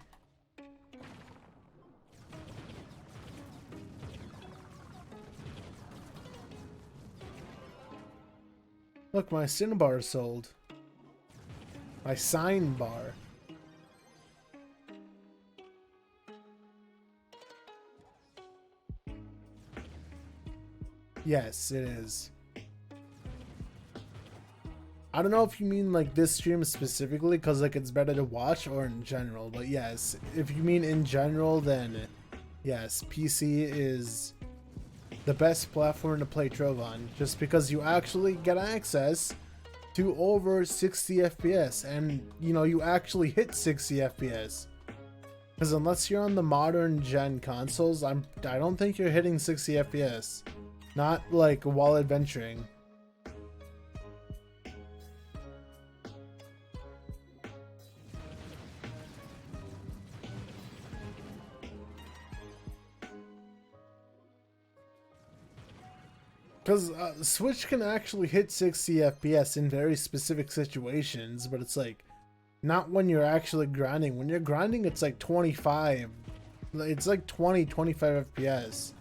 Look, my cinnabar is sold. My sign bar. Yes, it is. I don't know if you mean like this stream specifically because like it's better to watch, or in general, but yes, if you mean in general, then yes, PC is the best platform to play Trove on, just because you actually get access to over 60 FPS, and you know, you actually hit 60 FPS. Because unless you're on the modern gen consoles, I don't think you're hitting 60 FPS. Not like while adventuring. Because Switch can actually hit 60 FPS in very specific situations, but it's like not when you're actually grinding. When you're grinding, it's like 25. It's like 20, 25 FPS.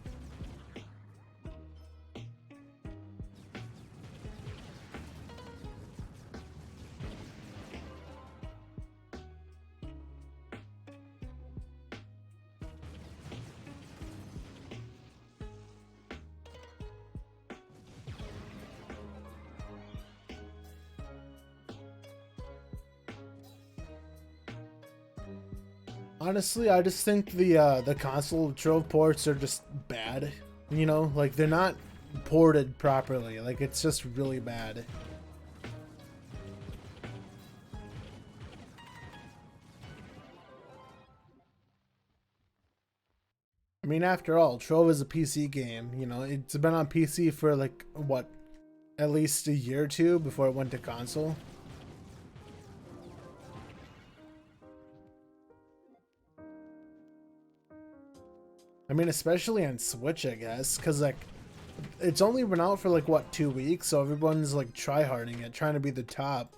Honestly, I just think the console Trove ports are just bad. You know, like they're not ported properly. Like it's just really bad. I mean, after all, Trove is a PC game. You know, it's been on PC for like what, at least a year or two before it went to console. I mean, especially on Switch, I guess, because like it's only been out for like what, 2 weeks, so everyone's like tryharding it, trying to be the top.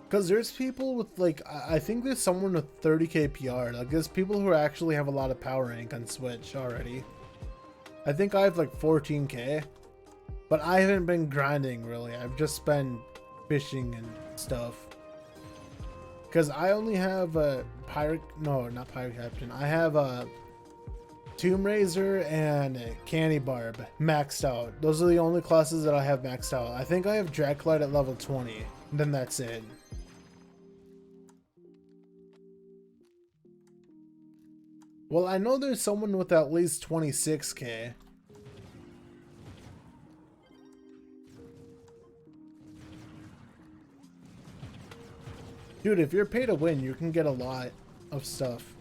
Because there's people with like, I think there's someone with 30k PR. Like there's people who actually have a lot of power rank on Switch already. I think I have like 14k. But I haven't been grinding really. I've just been fishing and stuff. Because I only have a pirate, no, not pirate captain. I have a Tomb Raiser and a Candy Barb maxed out. Those are the only classes that I have maxed out. I think I have Draclight at level 20. And then that's it. Well, I know there's someone with at least 26k. Dude, if you're pay to win, you can get a lot of stuff.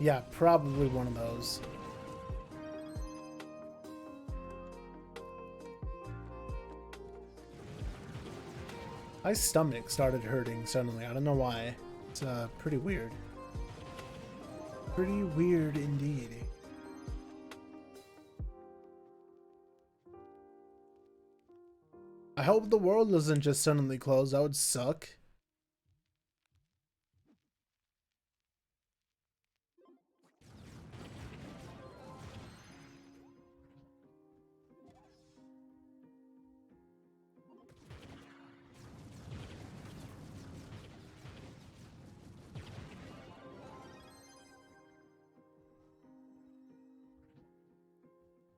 Yeah, probably one of those. My stomach started hurting suddenly. I don't know why. It's pretty weird. Pretty weird indeed. I hope the world doesn't just suddenly close. That would suck.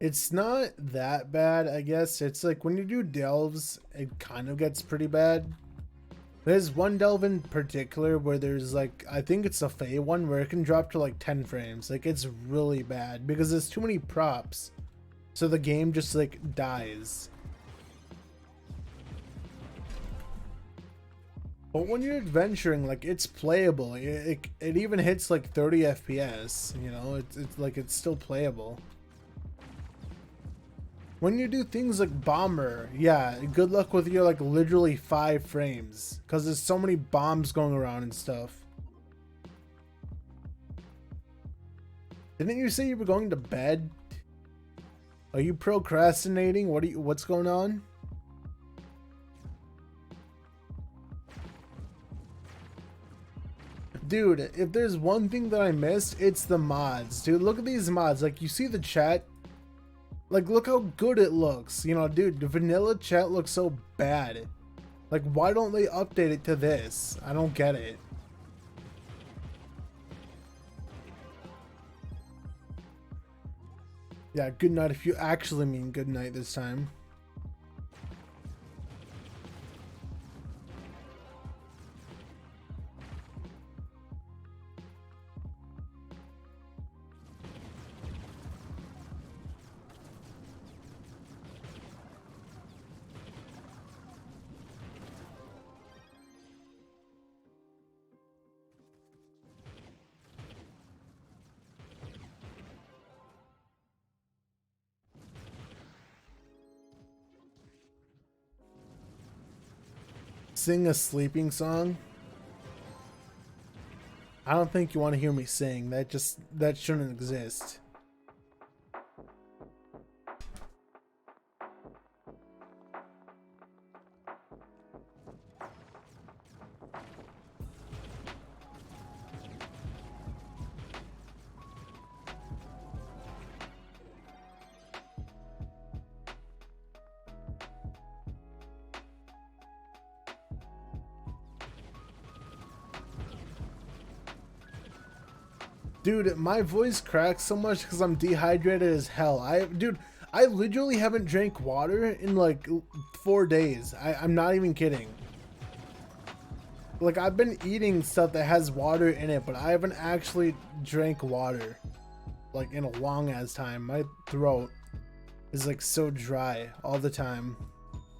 It's not that bad, I guess. It's like when you do delves, it kind of gets pretty bad. There's one delve in particular where there's like, I think it's a Fae one where it can drop to like 10 frames. Like it's really bad because there's too many props. So the game just like dies. But when you're adventuring, like it's playable. It even hits like 30 FPS, you know, it's like it's still playable. When you do things like bomber, yeah, good luck with your like literally 5 frames because there's so many bombs going around and stuff. Didn't you say you were going to bed? Are you procrastinating? What's going on? Dude, if there's one thing that I missed, it's the mods. Dude, look at these mods. Like you see the chat? Like, look how good it looks. You know, dude, the vanilla chat looks so bad. Like, why don't they update it to this? I don't get it. Yeah, good night if you actually mean good night this time. Sing a sleeping song? I don't think you want to hear me sing. That shouldn't exist. Dude, my voice cracks so much because I'm dehydrated as hell. Dude, I literally haven't drank water in like 4 days. I'm not even kidding. Like, I've been eating stuff that has water in it, but I haven't actually drank water like in a long ass time. My throat is like so dry all the time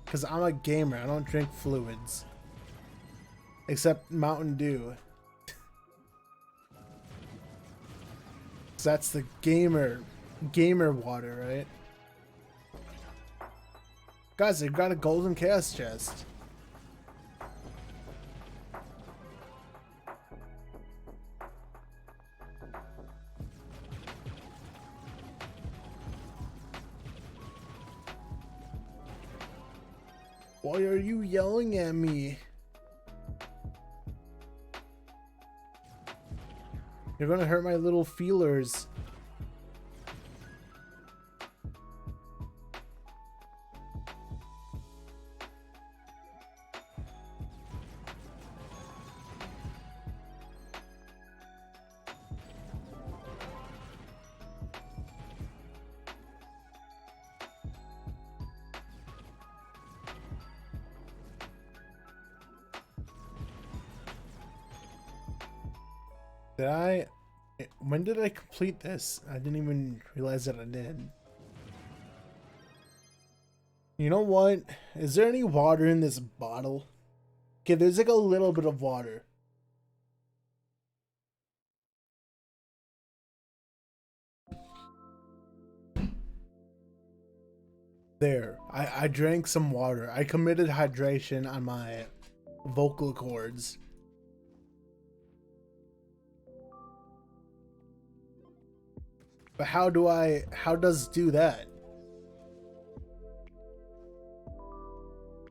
because I'm a gamer. I don't drink fluids except Mountain Dew. That's the gamer water, right? Guys, I got a golden chaos chest. Why are you yelling at me? You're gonna hurt my little feelers. When did I complete this? I didn't even realize that I did. You know what? Is there any water in this bottle? Okay, there's like a little bit of water. There. I drank some water. I committed hydration on my vocal cords. But how does do that?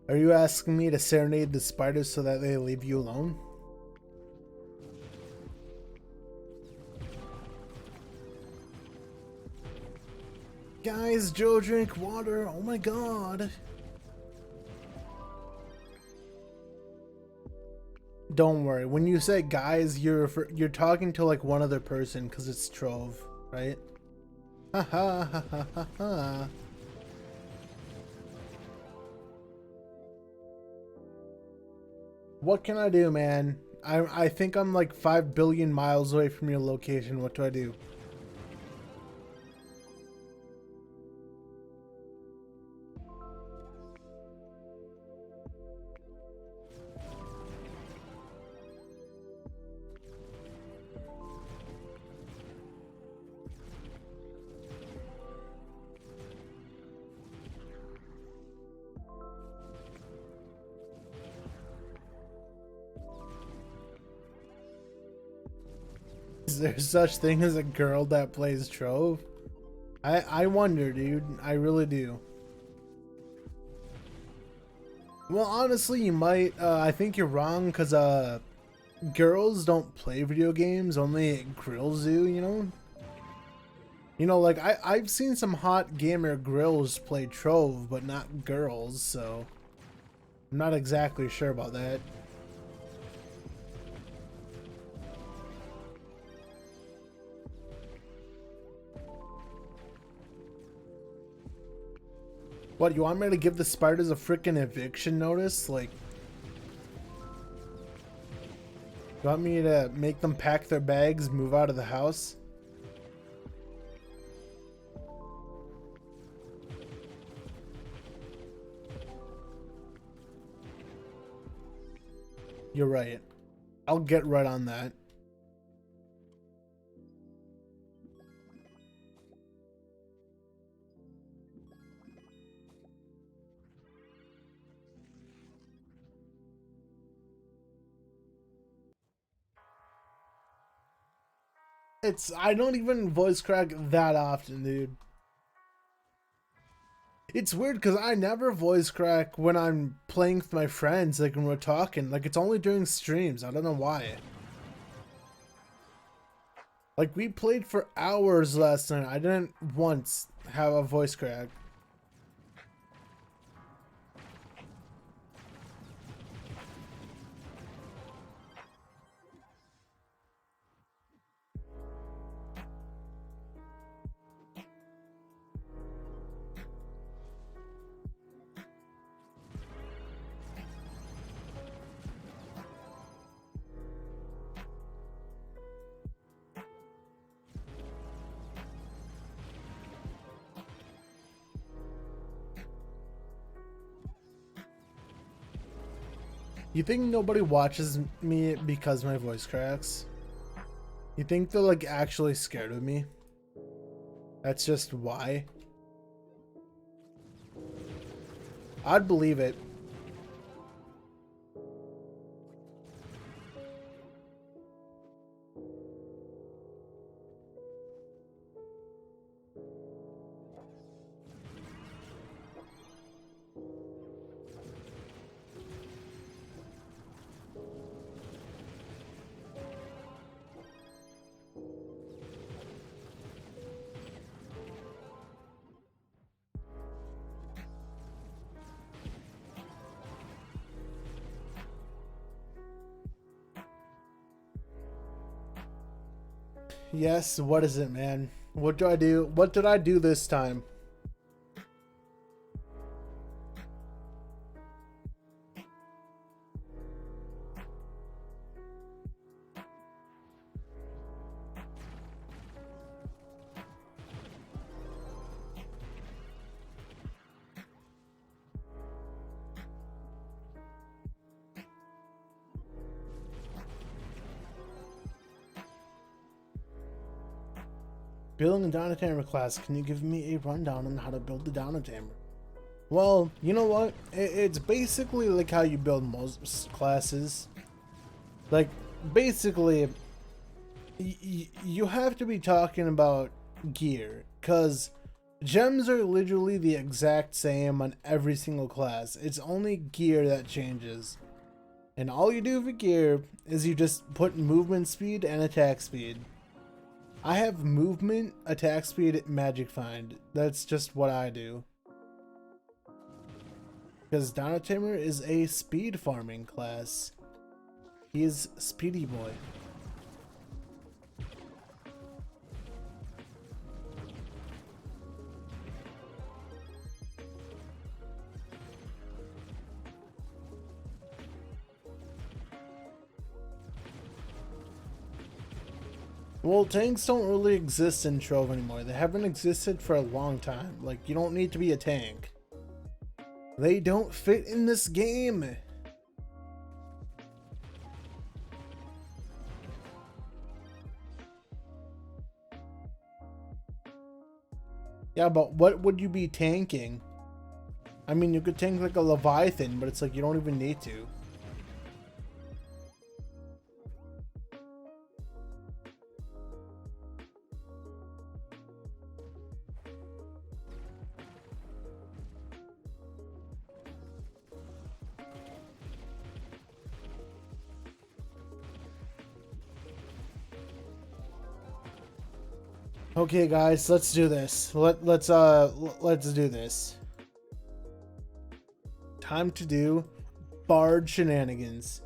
Are you asking me to serenade the spiders so that they leave you alone? Guys, Joe drink water. Oh my god. Don't worry. When you say guys, you're talking to like one other person because it's Trove, right? Ha ha ha ha ha ha. What can I do, man? I think I'm like 5 billion miles away from your location. What do I do? Is there such thing as a girl that plays Trove? I wonder, dude. I really do. Well, honestly, you might. I think you're wrong, because girls don't play video games. Only girls do, you know? You know, like, I've seen some hot gamer grills play Trove, but not girls, so I'm not exactly sure about that. What, you want me to give the spiders a freaking eviction notice? Like, you want me to make them pack their bags, move out of the house? You're right. I'll get right on that. I don't even voice crack that often, dude. It's weird because I never voice crack when I'm playing with my friends, like when we're talking. Like, it's only during streams. I don't know why. Like, we played for hours last night. I didn't once have a voice crack. You think nobody watches me because my voice cracks? You think they're like actually scared of me? That's just why. I'd believe it. Yes, what is it, man? What do I do? What did I do this time? Building a Donatamer class. Can you give me a rundown on how to build the Donatamer? Well, you know what? It's basically like how you build most classes. Like, basically, you have to be talking about gear, because gems are literally the exact same on every single class. It's only gear that changes. And all you do for gear is you just put movement speed and attack speed. I have movement, attack speed, magic find. That's just what I do. Because Donatamer is a speed farming class. He is Speedy Boy. Well, tanks don't really exist in Trove anymore. They haven't existed for a long time. Like, you don't need to be a tank. They don't fit in this game. Yeah, but what would you be tanking? I mean, you could tank like a Leviathan, but it's like you don't even need to. Okay, guys, let's do this. Let's do this. Time to do Bard shenanigans.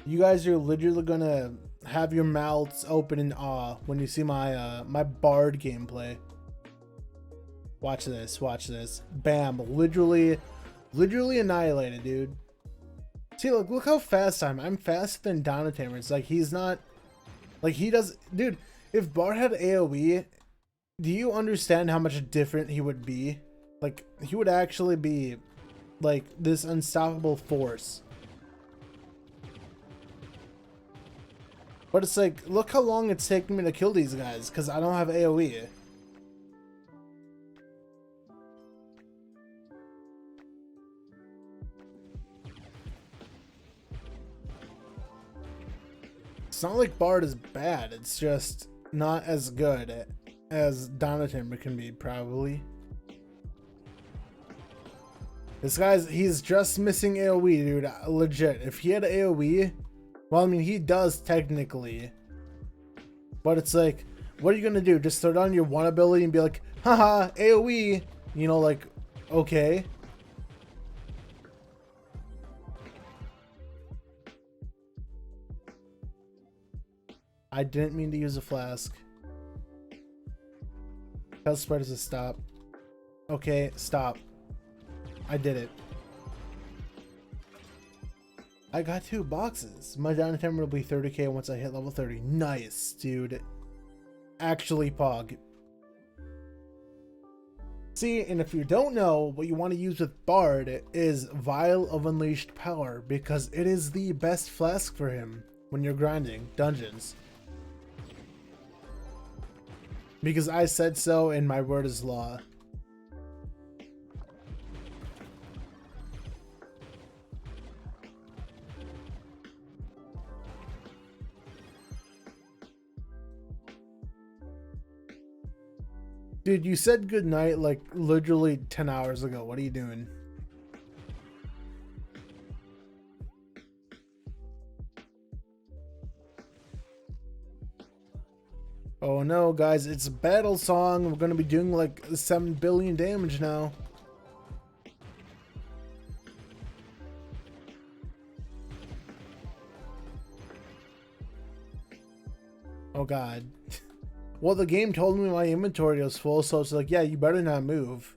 You guys are literally gonna have your mouths open in awe when you see my my Bard gameplay. Watch this, watch this. Bam, literally annihilated, dude. See, look how fast I'm faster than Donatamer. It's like he's not, like he does, dude. If Bard had AoE, do you understand how much different he would be? Like, he would actually be, like, this unstoppable force. But it's like, look how long it's taking me to kill these guys, because I don't have AoE. It's not like Bard is bad, it's just not as good as Donatamer can be, probably. This guy's, he's just missing AoE, dude. Legit. If he had AoE, well, I mean, he does technically. But it's like, what are you gonna do? Just throw down your one ability and be like, haha, AoE. You know, like, okay. I didn't mean to use a flask. Tell spreaders to stop. Okay, stop. I did it. I got 2 boxes. My Donatamer will be 30k once I hit level 30. Nice, dude. Actually, Pog. See, and if you don't know, what you want to use with Bard is Vial of Unleashed Power, because it is the best flask for him when you're grinding dungeons. Because I said so and my word is law. Dude, you said goodnight like literally 10 hours ago. What are you doing? Oh no, guys, it's a battle song. We're gonna be doing like 7 billion damage now. Oh god. Well, the game told me my inventory was full, so it's like, yeah, you better not move.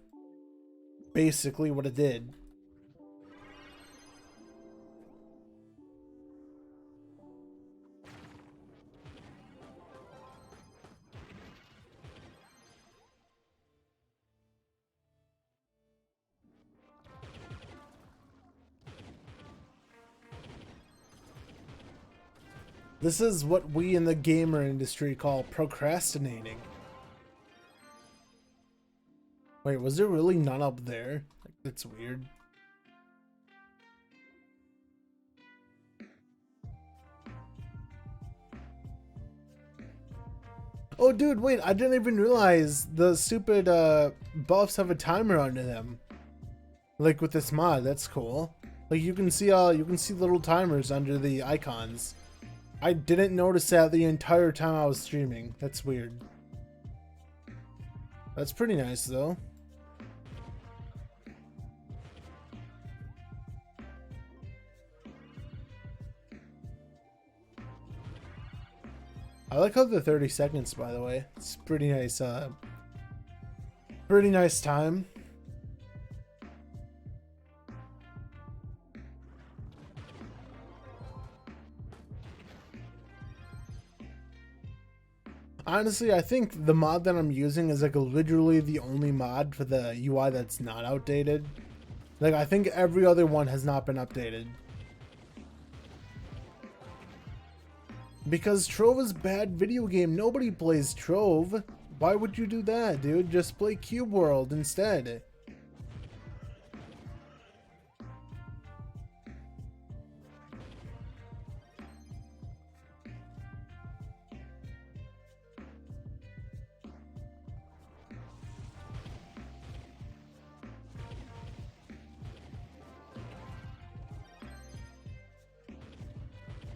Basically what it did. This is what we in the gamer industry call procrastinating. Wait, was there really none up there? Like, that's weird. Oh, dude, wait, I didn't even realize the stupid buffs have a timer under them. Like with this mod, that's cool. Like you can see little timers under the icons. I didn't notice that the entire time I was streaming. That's weird. That's pretty nice though. I like how the 30 seconds, by the way. It's pretty nice time. Honestly, I think the mod that I'm using is like literally the only mod for the UI that's not outdated. Like I think every other one has not been updated. Because Trove is a bad video game. Nobody plays Trove. Why would you do that, dude? Just play Cube World instead.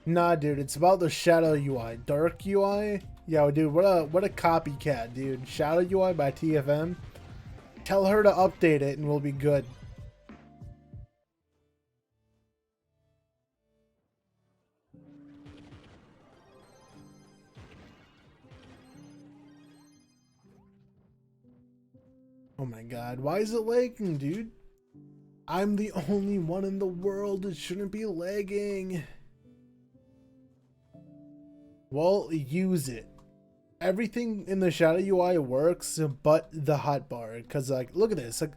Nah, dude, it's about the Shadow UI. Dark UI? Yo, dude, what a copycat, dude. Shadow UI by TFM? Tell her to update it and we'll be good. Oh my god, why is it lagging, dude? I'm the only one in the world that shouldn't be lagging. Well, use it. Everything in the Shadow UI works, but the hotbar. Cause like, look at this. Like,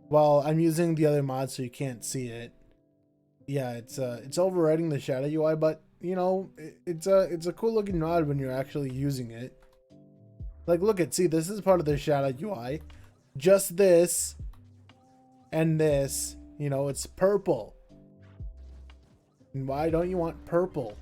well, I'm using the other mod, so you can't see it. Yeah, it's overriding the Shadow UI, but you know, it's a cool looking mod when you're actually using it. Like, look at, see, this is part of the Shadow UI. Just this and this, you know, it's purple. And why don't you want purple?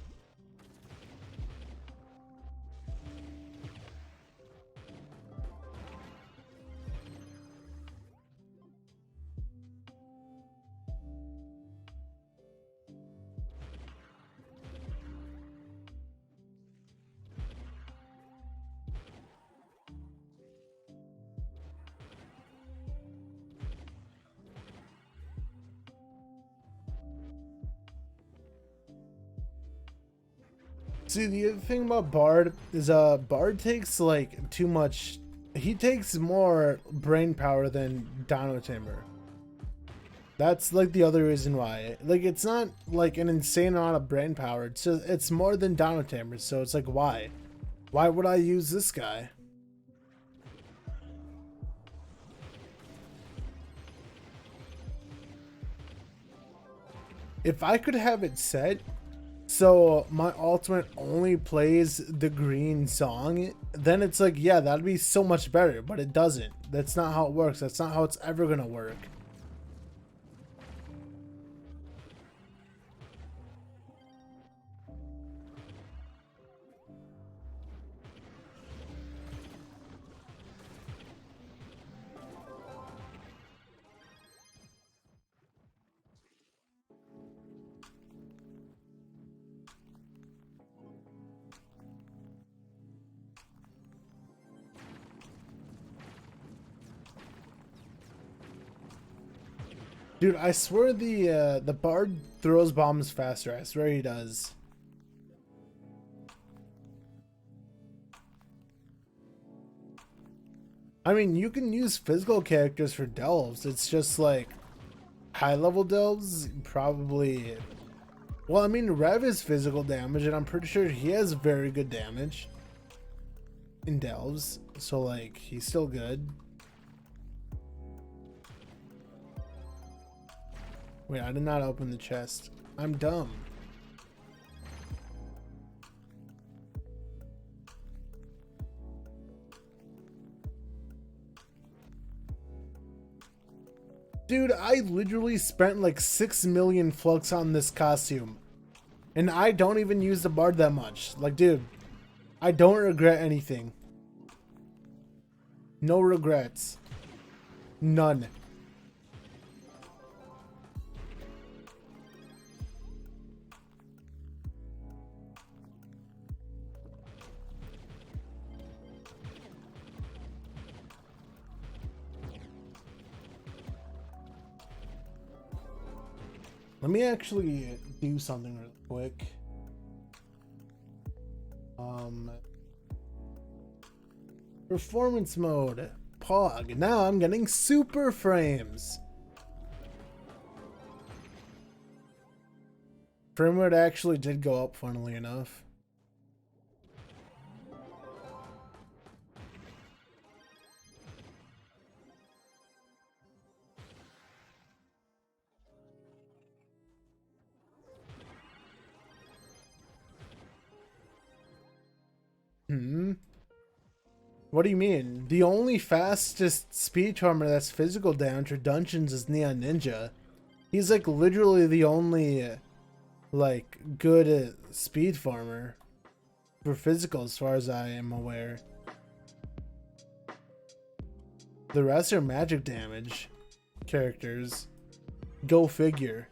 See, the other thing about Bard is Bard takes like too much. He takes more brain power than Dino Timber. That's like the other reason why. Like it's not like an insane amount of brain power. It's just, it's more than Dino Timber. So it's like why? Why would I use this guy? If I could have it set so my ultimate only plays the green song, then it's like, yeah, that'd be so much better, but it doesn't. That's not how it works. That's not how it's ever gonna work. Dude, I swear the bard throws bombs faster. I swear he does. I mean, you can use physical characters for delves. It's just like high level delves probably. Well, I mean, Rev is physical damage, and I'm pretty sure he has very good damage in delves. So like, he's still good. Wait, I did not open the chest. I'm dumb. Dude, I literally spent like 6 million flux on this costume. And I don't even use the bard that much. Like, dude, I don't regret anything. No regrets. None. Let me actually do something real quick. Performance mode. Pog. Now I'm getting super frames. Frame rate actually did go up, funnily enough. What do you mean? The only fastest speed farmer that's physical damage for dungeons is NintenJoe. He's like literally the only like good speed farmer for physical as far as I am aware. The rest are magic damage characters. Go figure.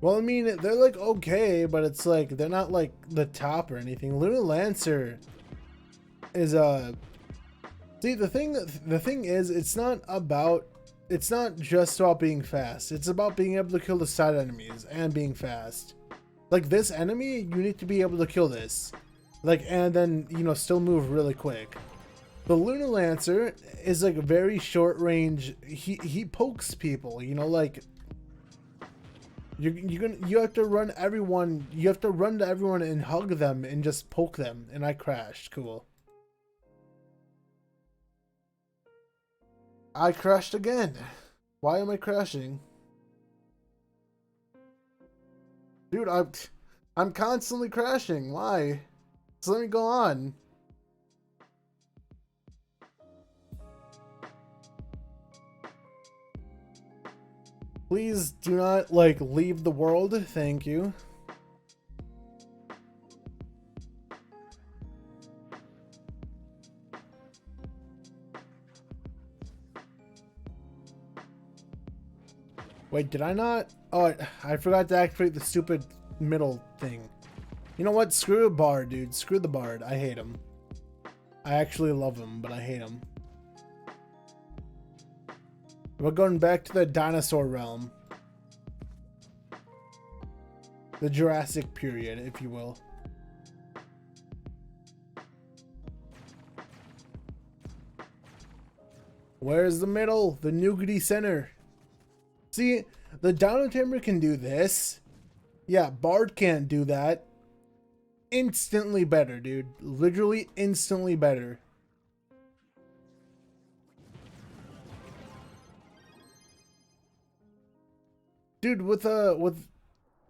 Well, I mean, they're like okay, but it's like they're not like the top or anything. Lunar Lancer is see, the thing is, it's not just about being fast. It's about being able to kill the side enemies and being fast. Like this enemy, you need to be able to kill this, like, and then you know still move really quick. The Lunar Lancer is like very short range. He pokes people, you know, like. You have to run everyone. You have to run to everyone and hug them and just poke them. And I crashed. Cool. I crashed again. Why am I crashing? Dude, I'm constantly crashing. Why? So let me go on. Please do not, like, leave the world. Thank you. Wait, did I not? Oh, I forgot to activate the stupid middle thing. You know what? Screw a bard, dude. Screw the bard. I hate him. I actually love him, but I hate him. We're going back to the dinosaur realm. The Jurassic period, if you will. Where's the middle? The nougaty center. See, the Dino Tamer can do this. Yeah, Bard can't do that. Instantly better, dude. Literally instantly better. Dude, with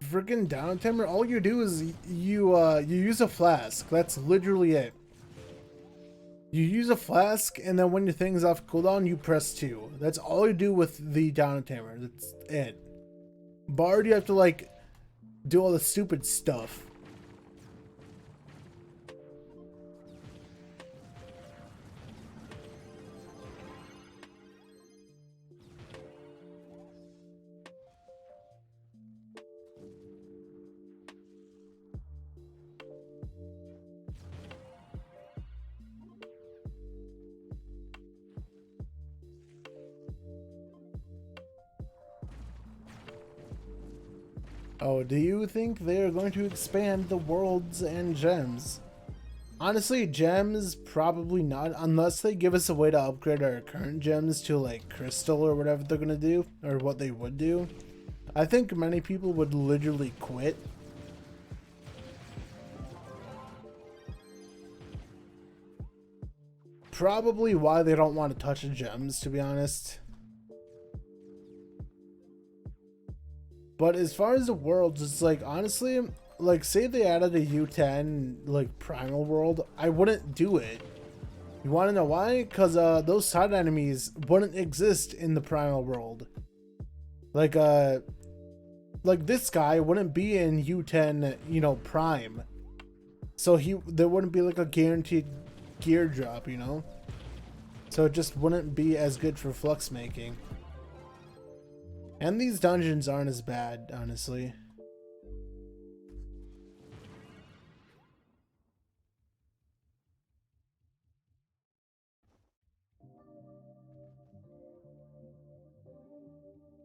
freaking Dino Tamer, all you do is you use a flask. That's literally it. You use a flask, and then when your thing's off cooldown, you press 2. That's all you do with the Dino Tamer. That's it. Bard, you have to like do all the stupid stuff. Oh, do you think they're going to expand the worlds and gems? Honestly, gems, probably not, unless they give us a way to upgrade our current gems to like crystal or whatever they're gonna do, or what they would do. I think many people would literally quit. Probably why they don't want to touch the gems, to be honest. But as far as the worlds, it's like, honestly, like, say they added a U10, like, primal world, I wouldn't do it. You want to know why? Because those side enemies wouldn't exist in the primal world. Like this guy wouldn't be in U10, you know, prime. So there wouldn't be like a guaranteed gear drop, you know? So it just wouldn't be as good for flux making. And these dungeons aren't as bad, honestly.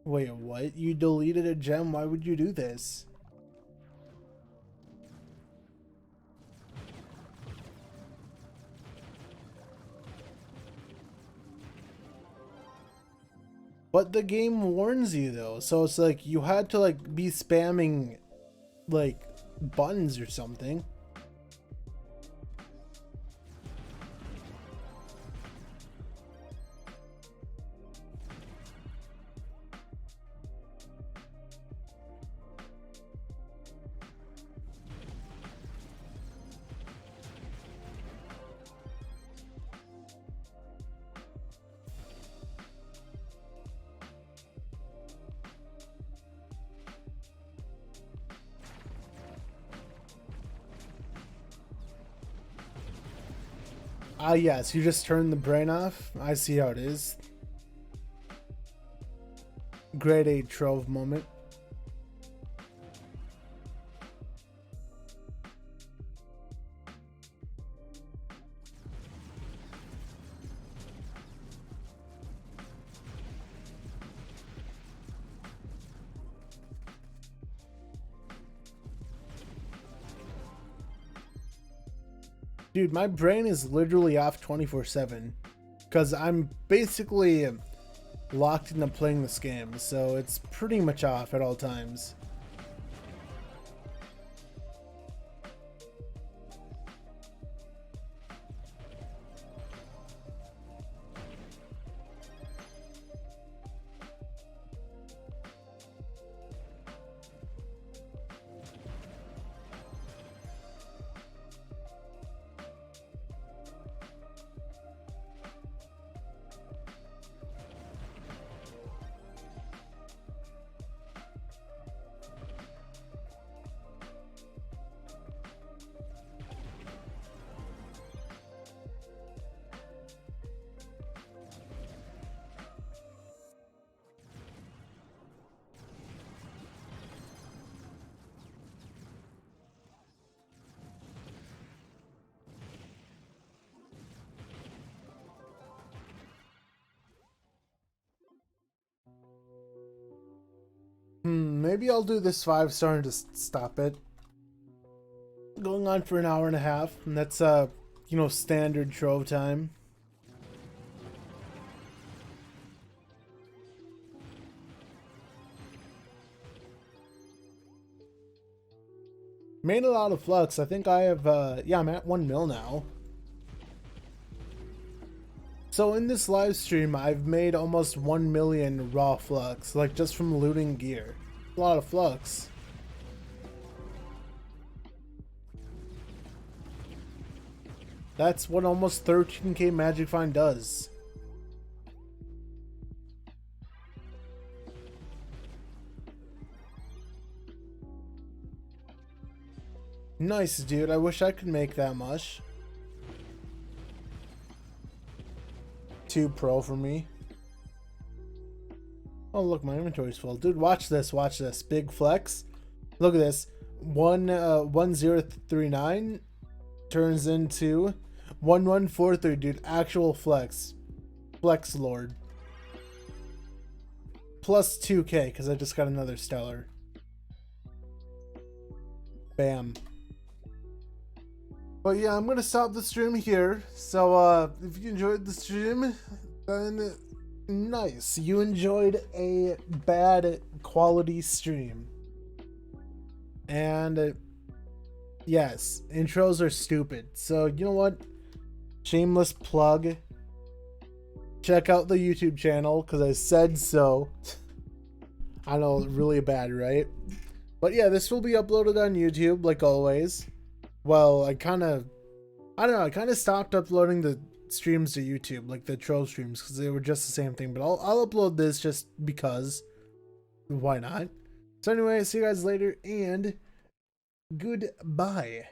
Wait, what? You deleted a gem? Why would you do this? But the game warns you though, so it's like you had to like be spamming like buttons or something. Ah, yes, you just turn the brain off. I see how it is. Grade A Trove moment. Dude, my brain is literally off 24/7 because I'm basically locked into playing this game, so it's pretty much off at all times. Maybe I'll do this 5-star and just stop it. Going on for an hour and a half, and that's you know, standard Trove time. Made a lot of flux. I think I have yeah, I'm at 1 mil now. So in this live stream, I've made almost 1 million raw flux, like just from looting gear. A lot of flux. That's what almost 13k Magic Find does. Nice, dude. I wish I could make that much. 2 pro for me. Oh, look, my inventory's full. Dude, watch this. Watch this. Big flex. Look at this. 1039 turns into 1143, dude. Actual flex. Flex Lord. Plus 2k, because I just got another stellar. Bam. But yeah, I'm gonna stop the stream here. So if you enjoyed the stream, then nice. You enjoyed a bad quality stream. And yes, intros are stupid. So you know what? Shameless plug. Check out the YouTube channel because I said so. I know, really bad, right? But yeah, this will be uploaded on YouTube like always. Well, I kind of stopped uploading the streams to YouTube, like the Trove streams, because they were just the same thing. But I'll upload this just because. Why not? So anyway, see you guys later, and goodbye.